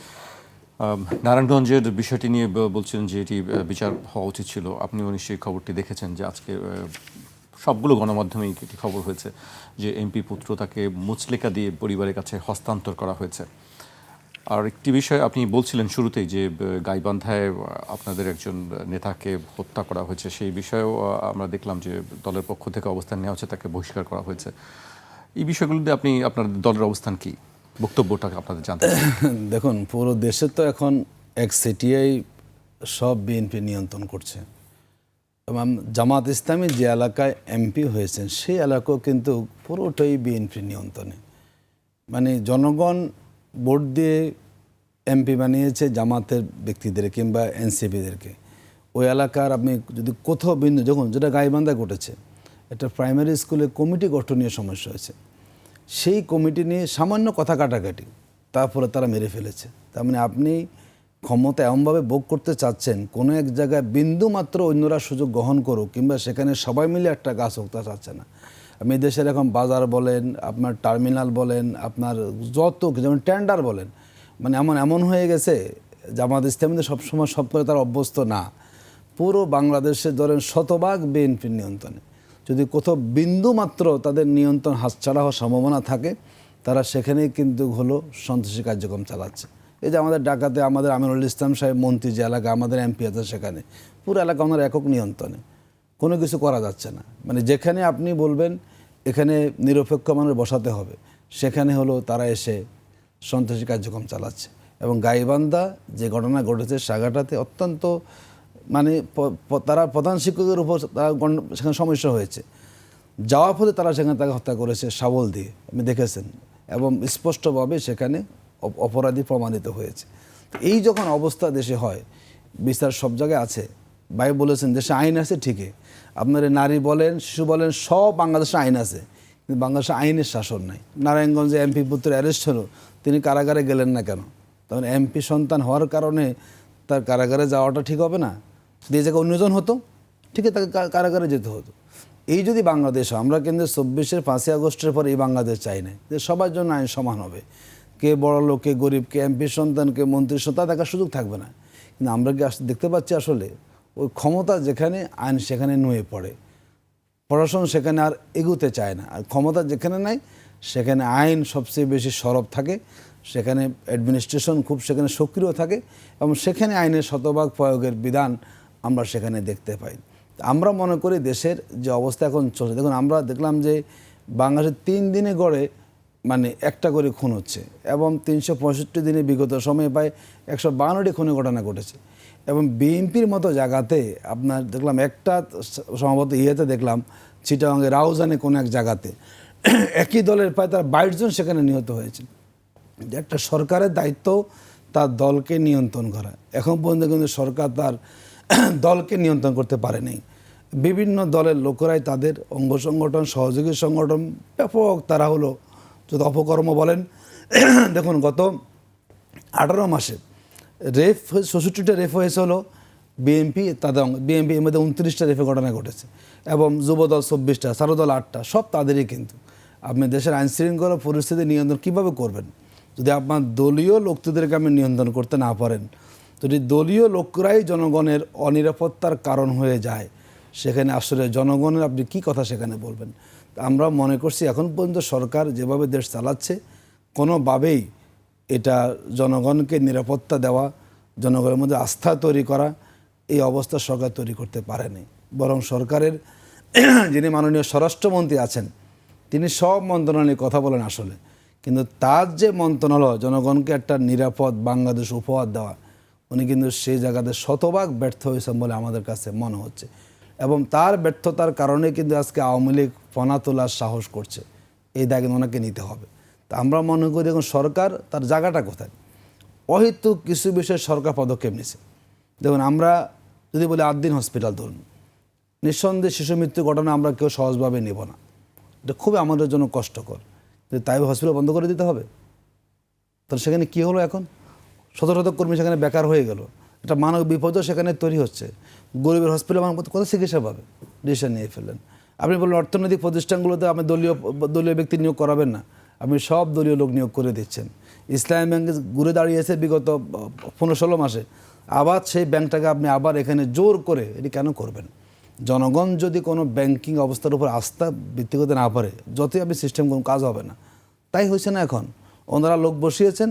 Speaker 1: নারায়ণগঞ্জের বিষয়টি নিয়ে বলছিলেন যে এটি বিচার হওয়া উচিত ছিল। আপনিও নিশ্চয়ই খবরটি দেখেছেন যে আজকে সবগুলো গণমাধ্যমেই একটি খবর হয়েছে যে এমপি পুত্র তাকে মুচলেকা দিয়ে পরিবারের কাছে হস্তান্তর করা হয়েছে। আর একটি বিষয় আপনি বলছিলেন শুরুতেই যে গাইবান্ধায় আপনাদের একজন নেতাকে হত্যা করা হয়েছে, সেই বিষয়েও আমরা দেখলাম যে দলের পক্ষ থেকে অবস্থান নেওয়া হচ্ছে, তাকে বহিষ্কার করা হয়েছে। এই বিষয়গুলোতে আপনি, আপনার দলের অবস্থান কি, বক্তব্যটা আপনাদের জানতে চাই।
Speaker 2: দেখুন, পুরো দেশে তো এখন এক সিটিআই সব বিএনপি নিয়ন্ত্রণ করছে। এবং জামাত ইসলামী যে এলাকায় এমপি হয়েছেন সেই এলাকাও কিন্তু পুরোটাই বিএনপি নিয়ন্ত্রণে। মানে জনগণ ভোট দিয়ে এমপি বানিয়েছে জামাতের ব্যক্তিদের কিংবা এনসিপিদেরকে। ওই এলাকার আপনি যদি কোথাও বিন্দু, যখন যেটা গাইবান্ধায় ঘটেছে, একটা প্রাইমারি স্কুলে কমিটি গঠনীয় সমস্যা হয়েছে, সেই কমিটি নিয়ে সামান্য কথা কাটাকাটি, তারপরে তারা মেরে ফেলেছে। তার মানে আপনি ক্ষমতা এমনভাবে ভোগ করতে চাচ্ছেন, কোনো এক জায়গায় বিন্দু মাত্র অন্যরা সুযোগ গ্রহণ করুক কিংবা সেখানে সবাই মিলে একটা গাছ হোক, তা চাচ্ছে না। আপনি দেশের এখন বাজার বলেন, আপনার টার্মিনাল বলেন, আপনার যত যেমন টেন্ডার বলেন, মানে এমন হয়ে গেছে জামাত ইসলামীদের সবসময় সব করে তার অভ্যস্ত না। পুরো বাংলাদেশে ধরেন শতভাগ বিএনপির নিয়ন্ত্রণে। যদি কোথাও বিন্দু মাত্র তাদের নিয়ন্ত্রণ হাতছাড়া হওয়ার সম্ভাবনা থাকে, তারা সেখানেই কিন্তু হলো সন্ত্রাসী কার্যক্রম চালাচ্ছে। এই যে আমাদের ঢাকাতে আমাদের আমিনুল ইসলাম সাহেব মন্ত্রী যে এলাকা, আমাদের এমপি আছে, সেখানে পুরো এলাকা আমাদের একক নিয়ন্ত্রণে, কোনো কিছু করা যাচ্ছে না। মানে যেখানে আপনি বলবেন এখানে নিরপেক্ষ মানুষ বসাতে হবে, সেখানে হলো তারা এসে সন্ত্রাসী কার্যক্রম চালাচ্ছে। এবং গাইবান্ধা যে ঘটনা ঘটেছে সাগাটাতে অত্যন্ত মানে তারা প্রধান শিক্ষকের উপর তারা সেখানে সমস্যা হয়েছে, যাওয়ার পথে তারা সেখানে তাকে হত্যা করেছে শাবল দিয়ে, আপনি দেখেছেন, এবং স্পষ্টভাবে সেখানে অপরাধী প্রমাণিত হয়েছে। এই যখন অবস্থা দেশে হয়, বিচার সব জায়গায় আছে, ভাই বলেছেন দেশে আইন আছে ঠিকই, আপনার নারী বলেন শিশু বলেন সব বাংলাদেশে আইন আছে, কিন্তু বাংলাদেশে আইনের শাসন নাই। নারায়ণগঞ্জে এমপি পুত্র অ্যারেস্ট হলো, তিনি কারাগারে গেলেন না কেন? তখন এমপি সন্তান হওয়ার কারণে তার কারাগারে যাওয়াটা ঠিক হবে না? যে জায়গায় অন্যজন হতো ঠিক তাকে কারাগারে যেতে হতো। এই যদি বাংলাদেশ, আমরা কিন্তু 24-এর 5ই আগস্টের পর এই বাংলাদেশ চাই না যে সবার জন্য আইন সমান হবে, কে বড় লোক কে গরিব, কে এমপি সন্তান কে মন্ত্রী সন্তান, দেখার সুযোগ থাকবে না। কিন্তু আমরা কি দেখতে পাচ্ছি আসলে ওই ক্ষমতা যেখানে আইন সেখানে নুয়ে পড়ে, প্রশাসন সেখানে আর এগুতে চায় না, আর ক্ষমতা যেখানে নাই সেখানে আইন সবচেয়ে বেশি সরব থাকে, সেখানে অ্যাডমিনিস্ট্রেশন খুব সেখানে সক্রিয় থাকে, এবং সেখানে আইনের শতভাগ প্রয়োগের বিধান আমরা সেখানে দেখতে পাই। আমরা মনে করি দেশের যে অবস্থা এখন চলছে, দেখুন আমরা দেখলাম যে বাংলাদেশের 3 দিনে গড়ে মানে একটা করে খুন হচ্ছে, এবং 365 দিনে বিগত সময়ে প্রায় 152টি খুনের ঘটনা ঘটেছে। এবং বিএনপির মতো জায়গাতে আপনার দেখলাম একটা সম্ভবত দেখলাম চিটাগাংয়ে রাউজানে কোনো এক জায়গাতে একই দলের প্রায় তার 22 জন সেখানে নিহত হয়েছে। যে একটা সরকারের দায়িত্ব তার দলকে নিয়ন্ত্রণ করা, এখন পর্যন্ত কিন্তু সরকার তার দলকে নিয়ন্ত্রণ করতে পারে নাই। বিভিন্ন দলের লোকেরাই তাদের অঙ্গ সংগঠন, সহযোগী সংগঠন ব্যাপক তারা হলো যদি অপকর্ম বলেন। দেখুন গত 18 মাসে রেফ 66টা রেফ হয়েছে হলো বিএনপি, তাদের বিএনপি এর মধ্যে 29টা রেফে ঘটনা ঘটেছে, এবং যুবদল 24টা, ছাত্রদল 8টা, সব তাদেরই। কিন্তু আপনি দেশের আইনশৃঙ্খলা পরিস্থিতি নিয়ন্ত্রণ কীভাবে করবেন যদি আপনার দলীয় লোকদেরকে আপনি নিয়ন্ত্রণ করতে না পারেন? যদি দলীয় লোকরাই জনগণের অনিরাপত্তার কারণ হয়ে যায়, সেখানে আসলে জনগণের আপনি কি কথা সেখানে বলবেন? আমরা মনে করছি এখন পর্যন্ত সরকার যেভাবে দেশ চালাচ্ছে কোনোভাবেই এটা জনগণকে নিরাপত্তা দেওয়া, জনগণের মধ্যে আস্থা তৈরি করা, এই অবস্থা সরকার তৈরি করতে পারেনি। বরং সরকারের যিনি মাননীয় স্বরাষ্ট্রমন্ত্রী আছেন তিনি সব মন্ত্রণালয়ে কথা বলেন আসলে, কিন্তু তার যে মন্ত্রণালয় জনগণকে একটা নিরাপদ বাংলাদেশ উপহার দেওয়া, উনি কিন্তু সেই জায়গাতে শতভাগ ব্যর্থ হয়েছেন বলে আমাদের কাছে মনে হচ্ছে। এবং তার ব্যর্থতার কারণে কিন্তু আজকে আওয়ামী লীগ ফনা তোলার সাহস করছে, এই দায় কিন্তু ওনাকে নিতে হবে। তা আমরা মনে করি এখন সরকার তার জায়গাটা কোথায়, অহেতুক কিছু বিষয়ে সরকার পদক্ষেপ নিছে। দেখুন আমরা যদি বলি 8 দিন হসপিটাল ধরুন, নিঃসন্দেহে শিশু মৃত্যু ঘটনা আমরা কেউ সহজভাবে নেব না, এটা খুবই আমাদের জন্য কষ্টকর, কিন্তু তাই হসপিটাল বন্ধ করে দিতে হবে? তাহলে সেখানে কী হলো? এখন শত শত কর্মী সেখানে বেকার হয়ে গেল, একটা মানব বিপদও সেখানে তৈরি হচ্ছে। গরিবের হসপিটাল আমার কত চিকিৎসা পাবে? ডিসিশন নিয়ে ফেললেন। আপনি বললেন অর্থনৈতিক প্রতিষ্ঠানগুলোতে আপনি দলীয় ব্যক্তি নিয়োগ করাবেন না, আপনি সব দলীয় লোক নিয়োগ করে দিচ্ছেন। ইসলামী ব্যাংকে ঘুরে দাঁড়িয়েছে বিগত 15-16 মাসে, আবার সেই ব্যাংকটাকে আপনি আবার এখানে জোর করে এটি কেন করবেন? জনগণ যদি কোনো ব্যাংকিং অবস্থার উপর আস্থা ভিত্তি করতে না পারে, যতই আপনি সিস্টেম কোনো কাজ হবে না। তাই হয়েছে না, এখন ওনারা লোক বসিয়েছেন,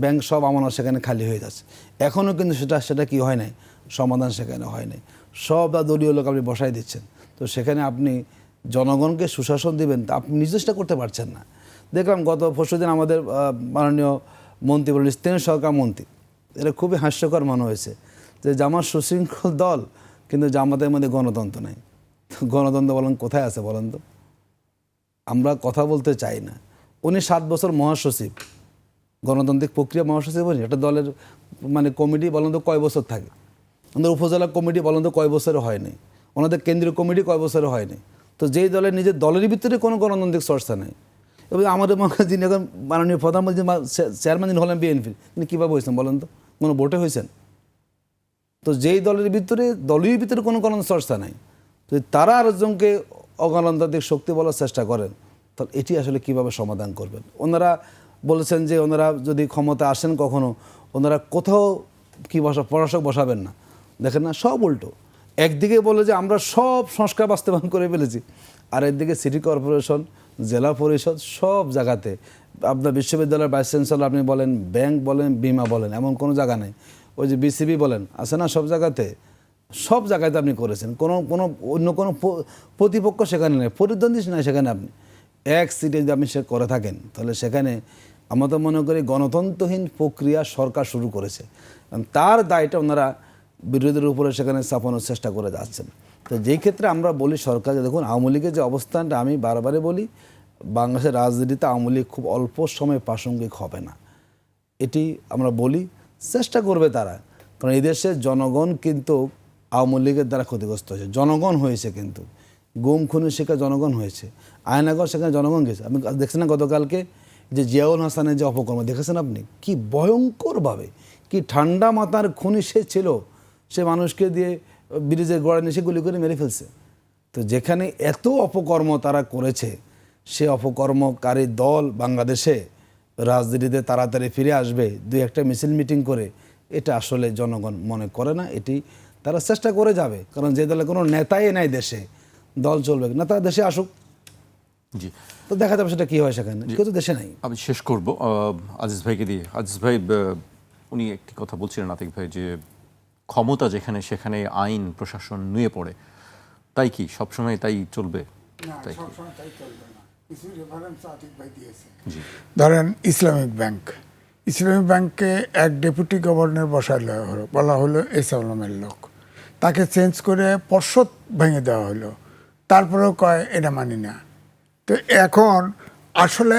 Speaker 2: ব্যাংক সব আমানত সেখানে খালি হয়ে যাচ্ছে। এখনও কিন্তু সেটা কি হয় নাই, সমাধান সেখানে হয় নাই, সব দলীয় লোক আপনি বসাই দিচ্ছেন। তো সেখানে আপনি জনগণকে সুশাসন দিবেন, তা আপনি নিজেটা করতে পারছেন না। দেখলাম গত পরশুদিন আমাদের মাননীয় মন্ত্রী বলেন, স্থানীয় সরকার মন্ত্রী, এটা খুবই হাস্যকর মনে হয়েছে যে জামাত সুশৃঙ্খল দল, কিন্তু জামাতের মধ্যে গণতন্ত্র নেই। গণতন্ত্র বলেন কোথায় আছে বলেন তো? আমরা কথা বলতে চাই না। উনি 7 বছর মহাসচিব, গণতান্ত্রিক প্রক্রিয়া মহাসচিব বলি, একটা দলের মানে কমিটি বলেন তো কয় বছর থাকে? আমাদের উপজেলা কমিটি বলেন তো কয় বছরে হয়নি? ওনাদের কেন্দ্রীয় কমিটি কয় বছরে হয়নি? তো যেই দলের নিজের দলের ভিতরে কোনো গণতান্ত্রিক চর্চা নেই, এবং আমাদের যিনি এখন মাননীয় প্রধানমন্ত্রী চেয়ারম্যান যিনি হলেন বিএনপির, তিনি কীভাবে হয়েছেন বলেন তো? কোনো ভোটে হয়েছেন? তো যেই দলের ভিতরে দলীয় ভিতরে কোনো চর্চা নাই, তো তারা আরেকজনকে অগণতান্ত্রিক শক্তি বলার চেষ্টা করেন, তাহলে এটি আসলে কিভাবে সমাধান করবেন? ওনারা বলেছেন যে ওনারা যদি ক্ষমতা আসেন কখনো, ওনারা কোথাও কি প্রশাসক বসাবেন না। দেখেন না, সব উল্টো। একদিকে বলে যে আমরা সব সংস্কার বাস্তবায়ন করে ফেলেছি, আর একদিকে সিটি কর্পোরেশন, জেলা পরিষদ, সব জায়গাতে আপনার বিশ্ববিদ্যালয়ের ভাইস চ্যান্সেলর আপনি বলেন, ব্যাংক বলেন, বিমা বলেন, এমন কোনো জায়গা নেই। ওই যে বিসিবি বলেন, আছে না, সব জায়গাতে আপনি করেছেন। অন্য কোনো প্রতিপক্ষ সেখানে নেই, প্রতিদ্বন্দ্বী নাই সেখানে। আপনি এক সিটে যদি আপনি সে করে থাকেন, তাহলে সেখানে আমরা তো মনে করি গণতন্ত্রহীন প্রক্রিয়া সরকার শুরু করেছে। তার দায়টা ওনারা বিরোধীদের উপরে সেখানে চাপানোর চেষ্টা করে যাচ্ছেন। তো যেই ক্ষেত্রে আমরা বলি সরকার, দেখুন আওয়ামী লীগের যে অবস্থানটা, আমি বারবারে বলি বাংলাদেশের রাজনীতিতে আওয়ামী লীগ খুব অল্প সময়ে প্রাসঙ্গিক হবে না, এটি আমরা বলি। চেষ্টা করবে তারা, কারণ এই দেশের জনগণ কিন্তু আওয়ামী লীগের দ্বারা ক্ষতিগ্রস্ত হয়েছে। জনগণ হয়েছে, কিন্তু গুম খুনের শিকার জনগণ হয়েছে। আয়নাগর সেখানে জনগণ গেছে। আপনি দেখছেন না গতকালকে যে জিয়াউল হাসানের যে অপকর্ম দেখেছেন আপনি, কি ভয়ঙ্করভাবে, কি ঠান্ডা মাথার খুনি সে ছিল, সে মানুষকে দিয়ে ব্রিজের গোড়ায় নিচে গুলি করে মেরে ফেলছে। তো যেখানে এত অপকর্ম তারা করেছে, সে অপকর্মকারী দল বাংলাদেশে রাজনীতিতে তাড়াতাড়ি ফিরে আসবে দুই একটা মিছিল মিটিং করে, এটা আসলে জনগণ মনে করে না। এটি তারা চেষ্টা করে যাবে, কারণ যে দলে কোনো নেতাই নাই দেশে, দল চলবে না। তারা দেশে আসুক,
Speaker 1: জি,
Speaker 2: তো দেখা যাবে সেটা কী হয়। সেখানে কেউ তো দেশে নাই।
Speaker 1: আমি শেষ করব আজিজ ভাইকে দিয়ে। আজিজ ভাই, উনি একটি কথা বলছিলেন আতিক ভাই, যে ক্ষমতা যেখানে সেখানে আইন প্রশাসন নুয়ে পড়ে, তাই কি সবসময় তাই চলবে? তাই কি? জি,
Speaker 3: ধরেন ইসলামিক ব্যাংকে এক ডেপুটি গভর্নর বলা হলো এসাউলমের লোক, তাকে চেঞ্জ করে পর্ষদ ভেঙে দেওয়া হলো, তারপরেও কয় এটা মানি না। তো এখন আসলে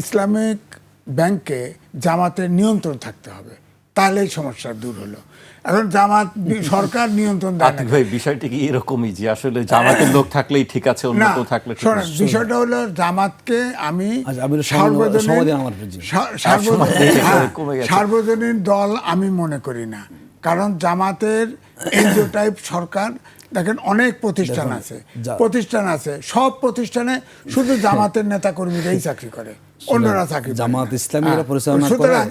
Speaker 3: ইসলামিক ব্যাংকে জামাতের নিয়ন্ত্রণ থাকতে হবে, তাহলেই সমস্যা দূর হলো। এখন জামাত সরকার নিয়ন্ত্রণ দেয় না।
Speaker 1: আতিক ভাই, বিষয়টি কি এরকমই যে আসলে জামাতের লোক থাকলেই ঠিক আছে, অন্য কেউ থাকলে ঠিক
Speaker 3: শোনেন,
Speaker 1: আছে?
Speaker 3: বিষয়টা হলো জামাতকে আমি সার্বজনীন দল আমি মনে করি না, কারণ জামাতের এনজিও টাইপ সরকার। দেখেন অনেক প্রতিষ্ঠান আছে, সব প্রতিষ্ঠানে শুধু জামাতের নেতা কর্মীরাই চাকরি করে, অন্যরা চাকরি করে না।
Speaker 2: জামাত ইসলামীরা পরিচালনা করে।
Speaker 3: সুতরাং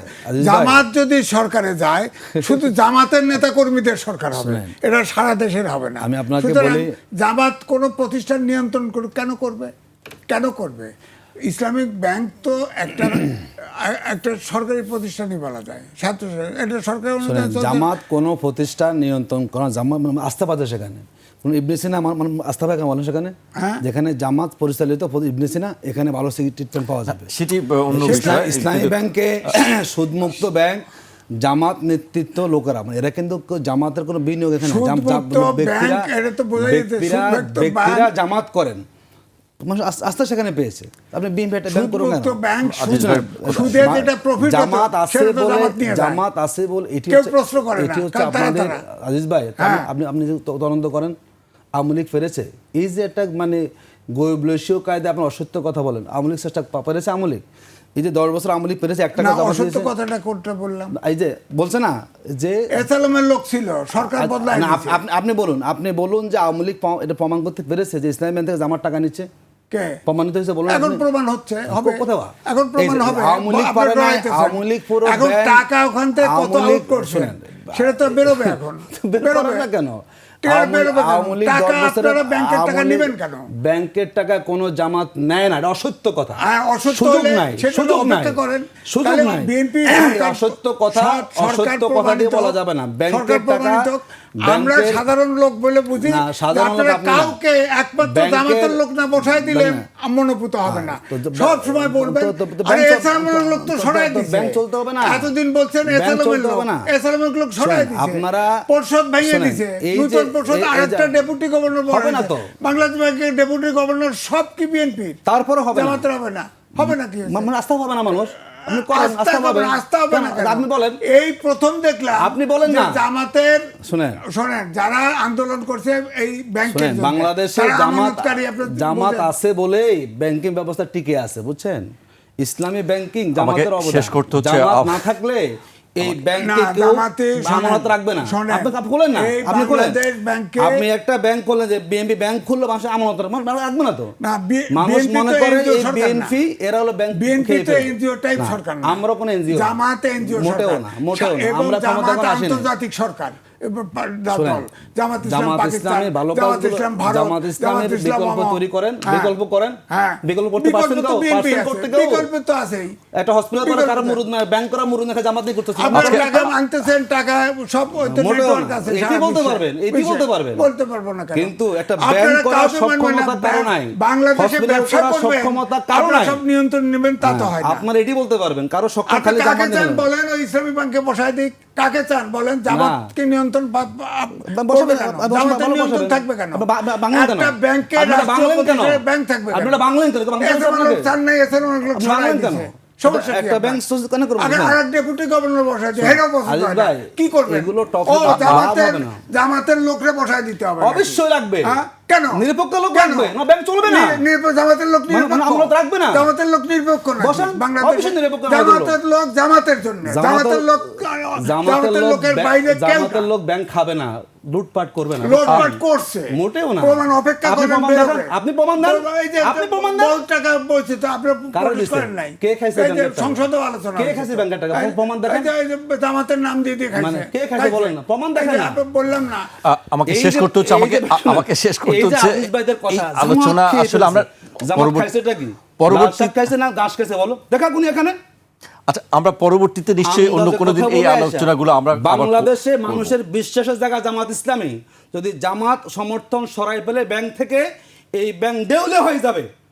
Speaker 3: জামাত যদি সরকারে যায়, শুধু জামাতের নেতা কর্মীদের সরকার হবে, এটা সারা দেশের হবে না।
Speaker 2: আমি আপনাকে বলি,
Speaker 3: জামাত কোনো প্রতিষ্ঠান নিয়ন্ত্রণ কেন করবে? ইসলামিক ব্যাংক তো একটা সরকারি প্রতিষ্ঠানই বলা যায়, এটা সরকারি অনুদান।
Speaker 2: জামাত কোনো প্রতিষ্ঠান নিয়ন্ত্রণ করা, জামাত আস্থা পাচ্ছে সেখানে। কোন ইবনে সিনা আস্থা পায় বলেন সেখানে, যেখানে জামাত পরিচালিত ইবনে সিনা, এখানে ভালো ট্রিটমেন্ট পাওয়া যাবে।
Speaker 1: সেটি অন্য বিষয়।
Speaker 2: ইসলামী ব্যাংকে সুদমুক্ত ব্যাংক, জামাত নেতৃত্ব লোকেরা, মানে এরা কিন্তু জামাতের কোনো বিনিয়োগ এখানে, ব্যক্তিরা জামাত করেন, মানুষ আস্থা সেখানে পেয়েছে। আপনি জামাত আছে বলে এটি হচ্ছে আপনাদের আজিজ ভাই, আপনি তদন্ত করেন, আওয়ামী লীগ ফেরেছে। এই যে একটা মানে গৈবলসীয় কায়দা আপনার অসত্য কথা বলেন, আওয়ামী লীগ চেষ্টা পেরেছে, আওয়ামী লীগ এই যে 10 বছর আওয়ামী লীগ পেরেছে, একটা
Speaker 3: অসত্য কথাটা কোনটা বললাম?
Speaker 2: এই যে বলছে না যে
Speaker 3: এসালামের লোক ছিল, সরকার বদলায় দিয়েছে।
Speaker 2: আপনি বলুন যে আওয়ামী লীগ এটা প্রমাণ করতে পেরেছে যে ইসলামী ব্যাংক থেকে জামার টাকা নিচ্ছে, প্রমাণিত হয়েছে? বলুন।
Speaker 3: এখন প্রমাণ হচ্ছে, হবে, এখন প্রমাণ হবে।
Speaker 2: আওয়ামী লীগ পারে না, আওয়ামী লীগ পুরো
Speaker 3: এখন টাকা ওখান থেকে কত আউট করছে সেটা তো বেরোবে। এখন বেরোবে না কেন?
Speaker 2: ব্যাংকের টাকা কোন জামাত নেয় না, এটা অসত্য কথা। অসত্য কথা দিয়ে বলা যাবে না। ব্যাংকের টাকা
Speaker 3: আমরা সাধারণ লোক বলে বুঝি, কাউকে একমাত্র জামাতের লোক না বসাই দিলে মনোভূত হবে না। সব সময় বলবেন এসালামের লোক তো সরাই দিয়েছে,
Speaker 2: ব্যাংক চলতে হবে না।
Speaker 3: এতদিন বলছেন এসালামের লোক সরাই দিয়েছে, আপনারা পরিষদ ভেঙে দিয়েছে, নতুন পরিষদ আরেকটা ডেপুটি গভর্নর হবে না তো। বাংলাদেশ ব্যাংকের ডেপুটি গভর্নর সব কি বিএনপির?
Speaker 2: তারপরে হবে না,
Speaker 3: জামাতের হবে না, হবে না কি?
Speaker 2: আস্থা হবে না মানুষ।
Speaker 3: আপনি বলেন, এই প্রথম দেখলাম, আপনি বলেন না জামাতের, শোনেন যারা আন্দোলন করছে এই ব্যাংকের,
Speaker 2: বাংলাদেশে জামাত আছে বলেই ব্যাংকিং ব্যবস্থা টিকে আছে, বুঝছেন? ইসলামী ব্যাংকিং জামাতের অবদান, জামাত না থাকলে এই ব্যাংকে কেউ আমানত রাখবে না। আপনি খুলেন না, আপনি খুলেন, আপনি একটা ব্যাংক খুললেন যে বিএনপি ব্যাংক খুললো, মানুষ আমানত রাখবে না তো। মানুষ মনে করে এই বিএনপি এরা হলো ব্যাংক,
Speaker 3: বিএনপি তো এনজিও টাইপ সরকার না,
Speaker 2: আমরা কোন এনজিও,
Speaker 3: জামাত এনজিও,
Speaker 2: মোটেও না, মোটেও না। আমরা ক্ষমতা আসেনি,
Speaker 3: আন্তর্জাতিক সরকার,
Speaker 2: শোনেন, জামাত ইসলামের ভালো কাজগুলো, জামাত ইসলামের বিকল্প তৈরি করেন, বিকল্প করেন, বিকল্প করতে পারছেন তো, পারছেন করতে গেও
Speaker 3: বিকল্প তো আছেই।
Speaker 2: একটা হসপিটাল করে কারো মুরুদ না, ব্যাংক করা মুরুদ না, জামাত নেই করতেছেন।
Speaker 3: আপনারা টাকা মানতেছেন, টাকা সব ওই তো
Speaker 2: মোটেও
Speaker 3: নেটওয়ার্ক
Speaker 2: না।
Speaker 3: আছে,
Speaker 2: এটি
Speaker 3: সারা
Speaker 2: বলতে
Speaker 3: বিশ্বে।
Speaker 2: পারবেন, এটি
Speaker 3: বিশ্বে।
Speaker 2: বলতে পারবেন।
Speaker 3: বলতে পারবো না কেন?
Speaker 2: কিন্তু একটা
Speaker 3: আপনারা
Speaker 2: ব্যাংক করার
Speaker 3: কাউকে মানবেন না,
Speaker 2: সক্ষমতা কারো নাই,
Speaker 3: বাংলাদেশে
Speaker 2: হসপিটাল
Speaker 3: ব্যবসা
Speaker 2: করার
Speaker 3: করবেন,
Speaker 2: সক্ষমতা কারো
Speaker 3: আপনারা
Speaker 2: নাই।
Speaker 3: সব নিয়ন্ত্রণ নেবেন, তা তো হয় না।
Speaker 2: আপনার এটি বলতে পারবেন, কারো সক্ষম
Speaker 3: আপনি
Speaker 2: খালি
Speaker 3: কাকে
Speaker 2: জামাত
Speaker 3: চান
Speaker 2: নেবেন।
Speaker 3: বলেন, ওই ইসলামী ব্যাংকে বসায় দিক। কাকে চান বলেন, জামাতকে নিয়ন্ত্রণ করবে কেন? জামাতের নিয়ন্ত্রণ থাকবে কেন? একটা ব্যাংকে ব্যাংক থাকবে কেন?
Speaker 2: আপনারা বাংলাদেশ থেকে
Speaker 3: এসব লোক চান নাই, এসব লোক সরাই দিয়েছে। সমস্যা কি
Speaker 2: একটা
Speaker 3: আপনার?
Speaker 2: ব্যাংক সুজ কেন করবেন?
Speaker 3: আগে আরেক ডেপুটি গভর্নর বসায় দিয়ে, হেডও পছন্দ
Speaker 2: আলিফ
Speaker 3: হয় না।
Speaker 2: ভাই,
Speaker 3: কি করবেন?
Speaker 2: এগুলো টপ
Speaker 3: ও,
Speaker 2: লাভ হবে না।
Speaker 3: জামাতের লোকরে বসায় দিতে হবে নাকি?
Speaker 2: অবশ্যই লাগবে।
Speaker 3: হ্যাঁ? কেন?
Speaker 2: নিরপেক্ষ লোক
Speaker 3: কেন?
Speaker 2: লাগবে, না ব্যাংক চলবে না।
Speaker 3: জামাতের লোক
Speaker 2: মানে
Speaker 3: নিরপেক্ষ।
Speaker 2: আমরা তো রাখবে না।
Speaker 3: জামাতের লোক নিরপেক্ষ না।
Speaker 2: বসান, অবশ্যই নিরপেক্ষ আমাদের
Speaker 3: জামাতের লোক জামাতের জন্য। জামাতের লোক জামাতের লোকের বাইরে কেউ না।
Speaker 2: জামাতের লোক ব্যাংক খাবে না, লুটপাট করবে না।
Speaker 3: লুটপাট করছে।
Speaker 2: মোটেও না।
Speaker 3: প্রমাণ অপেক্ষা
Speaker 2: আপনি
Speaker 3: করেন,
Speaker 2: প্রমাণ
Speaker 3: বেরোবে।
Speaker 2: দেখান, আপনি প্রমাণ দেন,
Speaker 3: এই যে
Speaker 2: আপনি প্রমাণ দেন।
Speaker 3: বহুত টাকা বলছে তো, আপনি
Speaker 2: কারা
Speaker 3: প্রকাশ
Speaker 2: দিছে?
Speaker 3: করেন নাই।
Speaker 2: কে খাইছে
Speaker 3: এই যে
Speaker 2: ব্যাংকের টাকা?
Speaker 3: সংসদেও আলোচনা
Speaker 2: কে
Speaker 3: হয়েছে
Speaker 2: খাইছে
Speaker 3: তো।
Speaker 2: ব্যাংকের টাকা?
Speaker 3: এই-
Speaker 2: প্রমাণ দেখান।
Speaker 3: এই যে জামাতের নাম দিয়ে দিয়ে খাইছে।
Speaker 2: মানে কে খাইছে
Speaker 3: খাইছে।
Speaker 2: বলেন না, প্রমাণ দেখান
Speaker 3: এই যে
Speaker 2: না।
Speaker 3: আপনি বললাম না।
Speaker 1: আমাকে
Speaker 2: এই
Speaker 1: শেষ
Speaker 2: যে-
Speaker 1: করতে হচ্ছে,
Speaker 2: এই যে-
Speaker 1: আমাকে শেষ করতে
Speaker 2: এই যে
Speaker 1: হচ্ছে।
Speaker 2: আলিফ ভাইদের
Speaker 1: এই
Speaker 2: কথা,
Speaker 1: আলোচনা
Speaker 2: জামাত খেয়ে
Speaker 1: আসলে আমরা
Speaker 2: ফেলছে। জামাত খাইছেটা কি?
Speaker 1: পরবর্তী-
Speaker 2: লাল শাক খাইছে না ঘাস খাইছে বলো? দেখা কোন এখানে?
Speaker 1: আচ্ছা, আমরা পরবর্তীতে নিশ্চয়ই অন্য কোনো দিন এই আলোচনাগুলো আমরা আবার
Speaker 2: বাংলাদেশে
Speaker 1: করব।
Speaker 2: মানুষের বিশ্বাসের জায়গা জামাত ইসলামী। যদি জামাত সমর্থন সরাই পেলে ব্যাংক থেকে, এই ব্যাংক দেউলে হয়ে যাবে।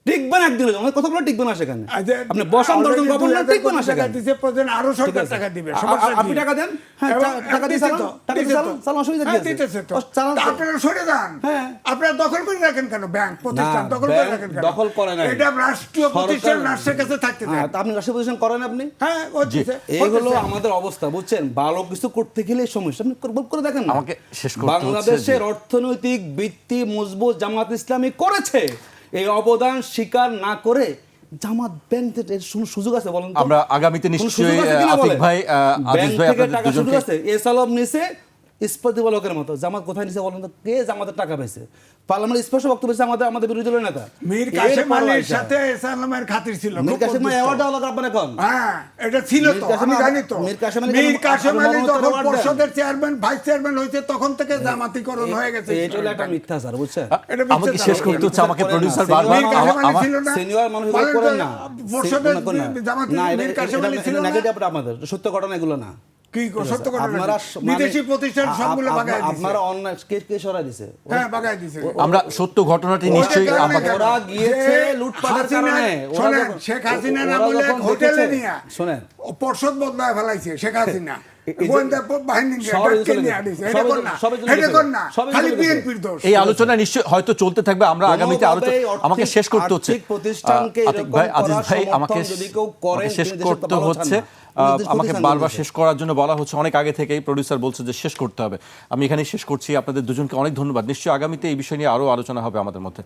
Speaker 2: টিকবেন একদিনের জন্য, কতগুলো টিকবে না সেখানে। আপনি বসান দর্শন গভর্নর, টিকবে না সেখানে।
Speaker 3: দিছে প্রয়োজন আরো সরকার টাকা দিবে। সমস্যা কি?
Speaker 2: আপনি টাকা দেন, হ্যাঁ,
Speaker 3: এবং
Speaker 2: টাকা দিয়ে
Speaker 3: দিছে
Speaker 2: চালান,
Speaker 3: তো,
Speaker 2: টাকা দিয়ে
Speaker 3: দিছে
Speaker 2: চালান,
Speaker 3: তো।
Speaker 2: চালান, অসুবিধা কি
Speaker 3: হ্যাঁ,
Speaker 2: আছে?
Speaker 3: দিতেছে তো।
Speaker 2: চালান তো।
Speaker 3: আপনারা সরে যান।
Speaker 2: হ্যাঁ।
Speaker 3: আপনারা দখল করে রাখেন কেন ব্যাংক প্রতিষ্ঠান?
Speaker 2: না,
Speaker 3: দখল করে
Speaker 2: ব্যাংক
Speaker 3: রাখেন কেন?
Speaker 2: দখল করে নাই।
Speaker 3: এটা রাষ্ট্রীয় প্রতিষ্ঠান,
Speaker 2: সরকার-
Speaker 3: রাষ্ট্রের কাছে থাকতে দেন।
Speaker 2: হ্যাঁ, তা আপনি রাষ্ট্রীয় পজিশন করেন আপনি?
Speaker 3: হ্যাঁ, হচ্ছে।
Speaker 2: এই হলো আমাদের অবস্থা, বুঝছেন? ভালো কিছু করতে গেলে এই সমস্যা। আপনি করে দেখেন না।
Speaker 1: আমাকে শেষ করতে হচ্ছে।
Speaker 2: বাংলাদেশের অর্থনৈতিক ভিত্তি মজবুত জামাত ইসলামী করেছে। এই অবদান স্বীকার না করে জামাত ব্যাংকের সুযোগ আছে বলেন তো?
Speaker 1: আমরা আগামীতে
Speaker 2: কোনো
Speaker 1: নিশ্চয়ই
Speaker 2: সুযোগ আছে কিনা
Speaker 1: আতিক
Speaker 2: বলেন?
Speaker 1: ভাই, আজিজ
Speaker 2: ব্যাংক
Speaker 1: ভাই,
Speaker 2: থেকে
Speaker 1: আপনাদের
Speaker 2: টাকা সুযোগ
Speaker 1: দুজনকে
Speaker 2: আছে। এসালম নিছে ইস্পাতি বলকের মতো। জামাত কোথায় নিছে বলেন তো? কে জামাতের টাকা পাইছে? পার্লামেন্ট স্পষ্ট বক্তব্য দিয়েছে আমাদের বিরোধী দলের নেতা
Speaker 3: মীর কাসেম আলীর সাথে এসালামের খাতির ছিল।
Speaker 2: মীর
Speaker 3: খুব
Speaker 2: কাসেম
Speaker 3: বন্ধুত্ব।
Speaker 2: অ্যাওয়ার্ড দেওয়া লাগে আপনার এখন।
Speaker 3: হ্যাঁ, এটা ছিল তো,
Speaker 2: মীর কাসেম
Speaker 3: আমি জানি তো।
Speaker 2: মীর কাসেম আলী
Speaker 3: মীর কাসেম
Speaker 2: আপনি
Speaker 3: আলী
Speaker 2: মরণোত্তর
Speaker 3: যখন
Speaker 2: award দেন।
Speaker 3: পর্ষদের চেয়ারম্যান, ভাইস চেয়ারম্যান হয়েছে, তখন থেকে জামাতিকরণ হয়ে গেছে।
Speaker 2: এটা হলো একটা মিথ্যা স্যার, বুঝছেন?
Speaker 3: এটা মিথ্যা
Speaker 1: আমাকে
Speaker 3: কথা।
Speaker 1: শেষ করতে হচ্ছে, আমাকে
Speaker 2: করেন না,
Speaker 1: প্রডিউসার
Speaker 2: সিনিয়র
Speaker 1: বারবার
Speaker 3: মীর কাসেম আলী
Speaker 1: আমার
Speaker 3: ছিল না?
Speaker 2: সিনিয়র মানুষ
Speaker 3: বলেন
Speaker 2: করেন
Speaker 3: তো,
Speaker 2: না।
Speaker 3: পর্ষদের
Speaker 2: না,
Speaker 3: জামাতের মীর কাসেম আলী ছিল না?
Speaker 2: নেগেটিভ আমাদের সত্য ঘটনা এগুলো না।
Speaker 3: কি সত্য কথা
Speaker 2: আপনারা
Speaker 3: নাকি? বিদেশি প্রতিষ্ঠান সবগুলো বাগায় দিছে।
Speaker 2: আপনারা অন্য কে সরাই দিছে?
Speaker 3: হ্যাঁ, বাগায় দিছে।
Speaker 1: আমরা সত্য ঘটনাটি
Speaker 3: ওইটার
Speaker 1: নিশ্চয়ই
Speaker 3: কারণে
Speaker 1: আমাকে
Speaker 3: কেন?
Speaker 2: ওরা গিয়েছে
Speaker 3: যে
Speaker 2: লুটপাটের
Speaker 3: হাসিনা-
Speaker 2: কারণে। ওরা
Speaker 3: শোনেন,
Speaker 2: যখন-
Speaker 3: শেখ হাসিনা না
Speaker 2: ওরা
Speaker 3: বলে
Speaker 2: যখন
Speaker 3: হোটেলে
Speaker 2: দেখেছে-
Speaker 3: নিয়ে
Speaker 2: শোনেন,
Speaker 3: পর্ষদ বদলায় ফেলাইছে শেখ হাসিনা।
Speaker 2: এই যে-
Speaker 3: গোয়েন্দা বাহিনী নিয়ে
Speaker 2: সবাই
Speaker 3: ডাক্কে
Speaker 2: চলে
Speaker 3: নিয়ে
Speaker 2: গেছে।
Speaker 3: আনিছে। এটা
Speaker 2: সবাই
Speaker 3: কর
Speaker 2: চলে-
Speaker 3: না,
Speaker 2: সবাই চলে
Speaker 3: এটা
Speaker 2: গেছে।
Speaker 3: কর না।
Speaker 2: সবাই
Speaker 3: খালি
Speaker 2: চলে গেছে।
Speaker 3: বিএনপির দোষ।
Speaker 1: এই আলোচনা নিশ্চয়ই হয়তো চলতে থাকবে, আমরা আগামীতে আলোচনা, আমাকে শেষ করতে হচ্ছে।
Speaker 2: আর্থিক প্রতিষ্ঠানকে
Speaker 1: আতিক
Speaker 2: এরকম
Speaker 1: ভাই, আজিজ
Speaker 2: করার
Speaker 1: ভাই, আমাকে
Speaker 2: সমর্থন যদি কেউ করেন,
Speaker 1: শেষ
Speaker 2: তিনি দেশের
Speaker 1: করতে
Speaker 2: ভালো চান
Speaker 1: হচ্ছে।
Speaker 2: না। নির্দিষ্ট
Speaker 1: আমাকে
Speaker 2: প্রতিষ্ঠান
Speaker 1: বারবার
Speaker 2: বলেছে।
Speaker 1: শেষ করার জন্য বলা হচ্ছে, অনেক আগে থেকেই প্রডিউসার বলছে যে শেষ করতে হবে। আমি এখানেই শেষ করছি। আপনাদের দুজনকে অনেক ধন্যবাদ। নিশ্চয়ই আগামীতে এই বিষয় নিয়ে আরও আলোচনা হবে আমাদের মধ্যে।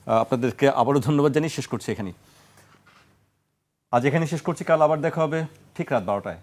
Speaker 1: আপনাদেরকে আবারও ধন্যবাদ জানিয়ে শেষ করছি এখানেই। আজ এখানেই শেষ করছি। কাল আবার দেখা হবে ঠিক রাত 12টায়।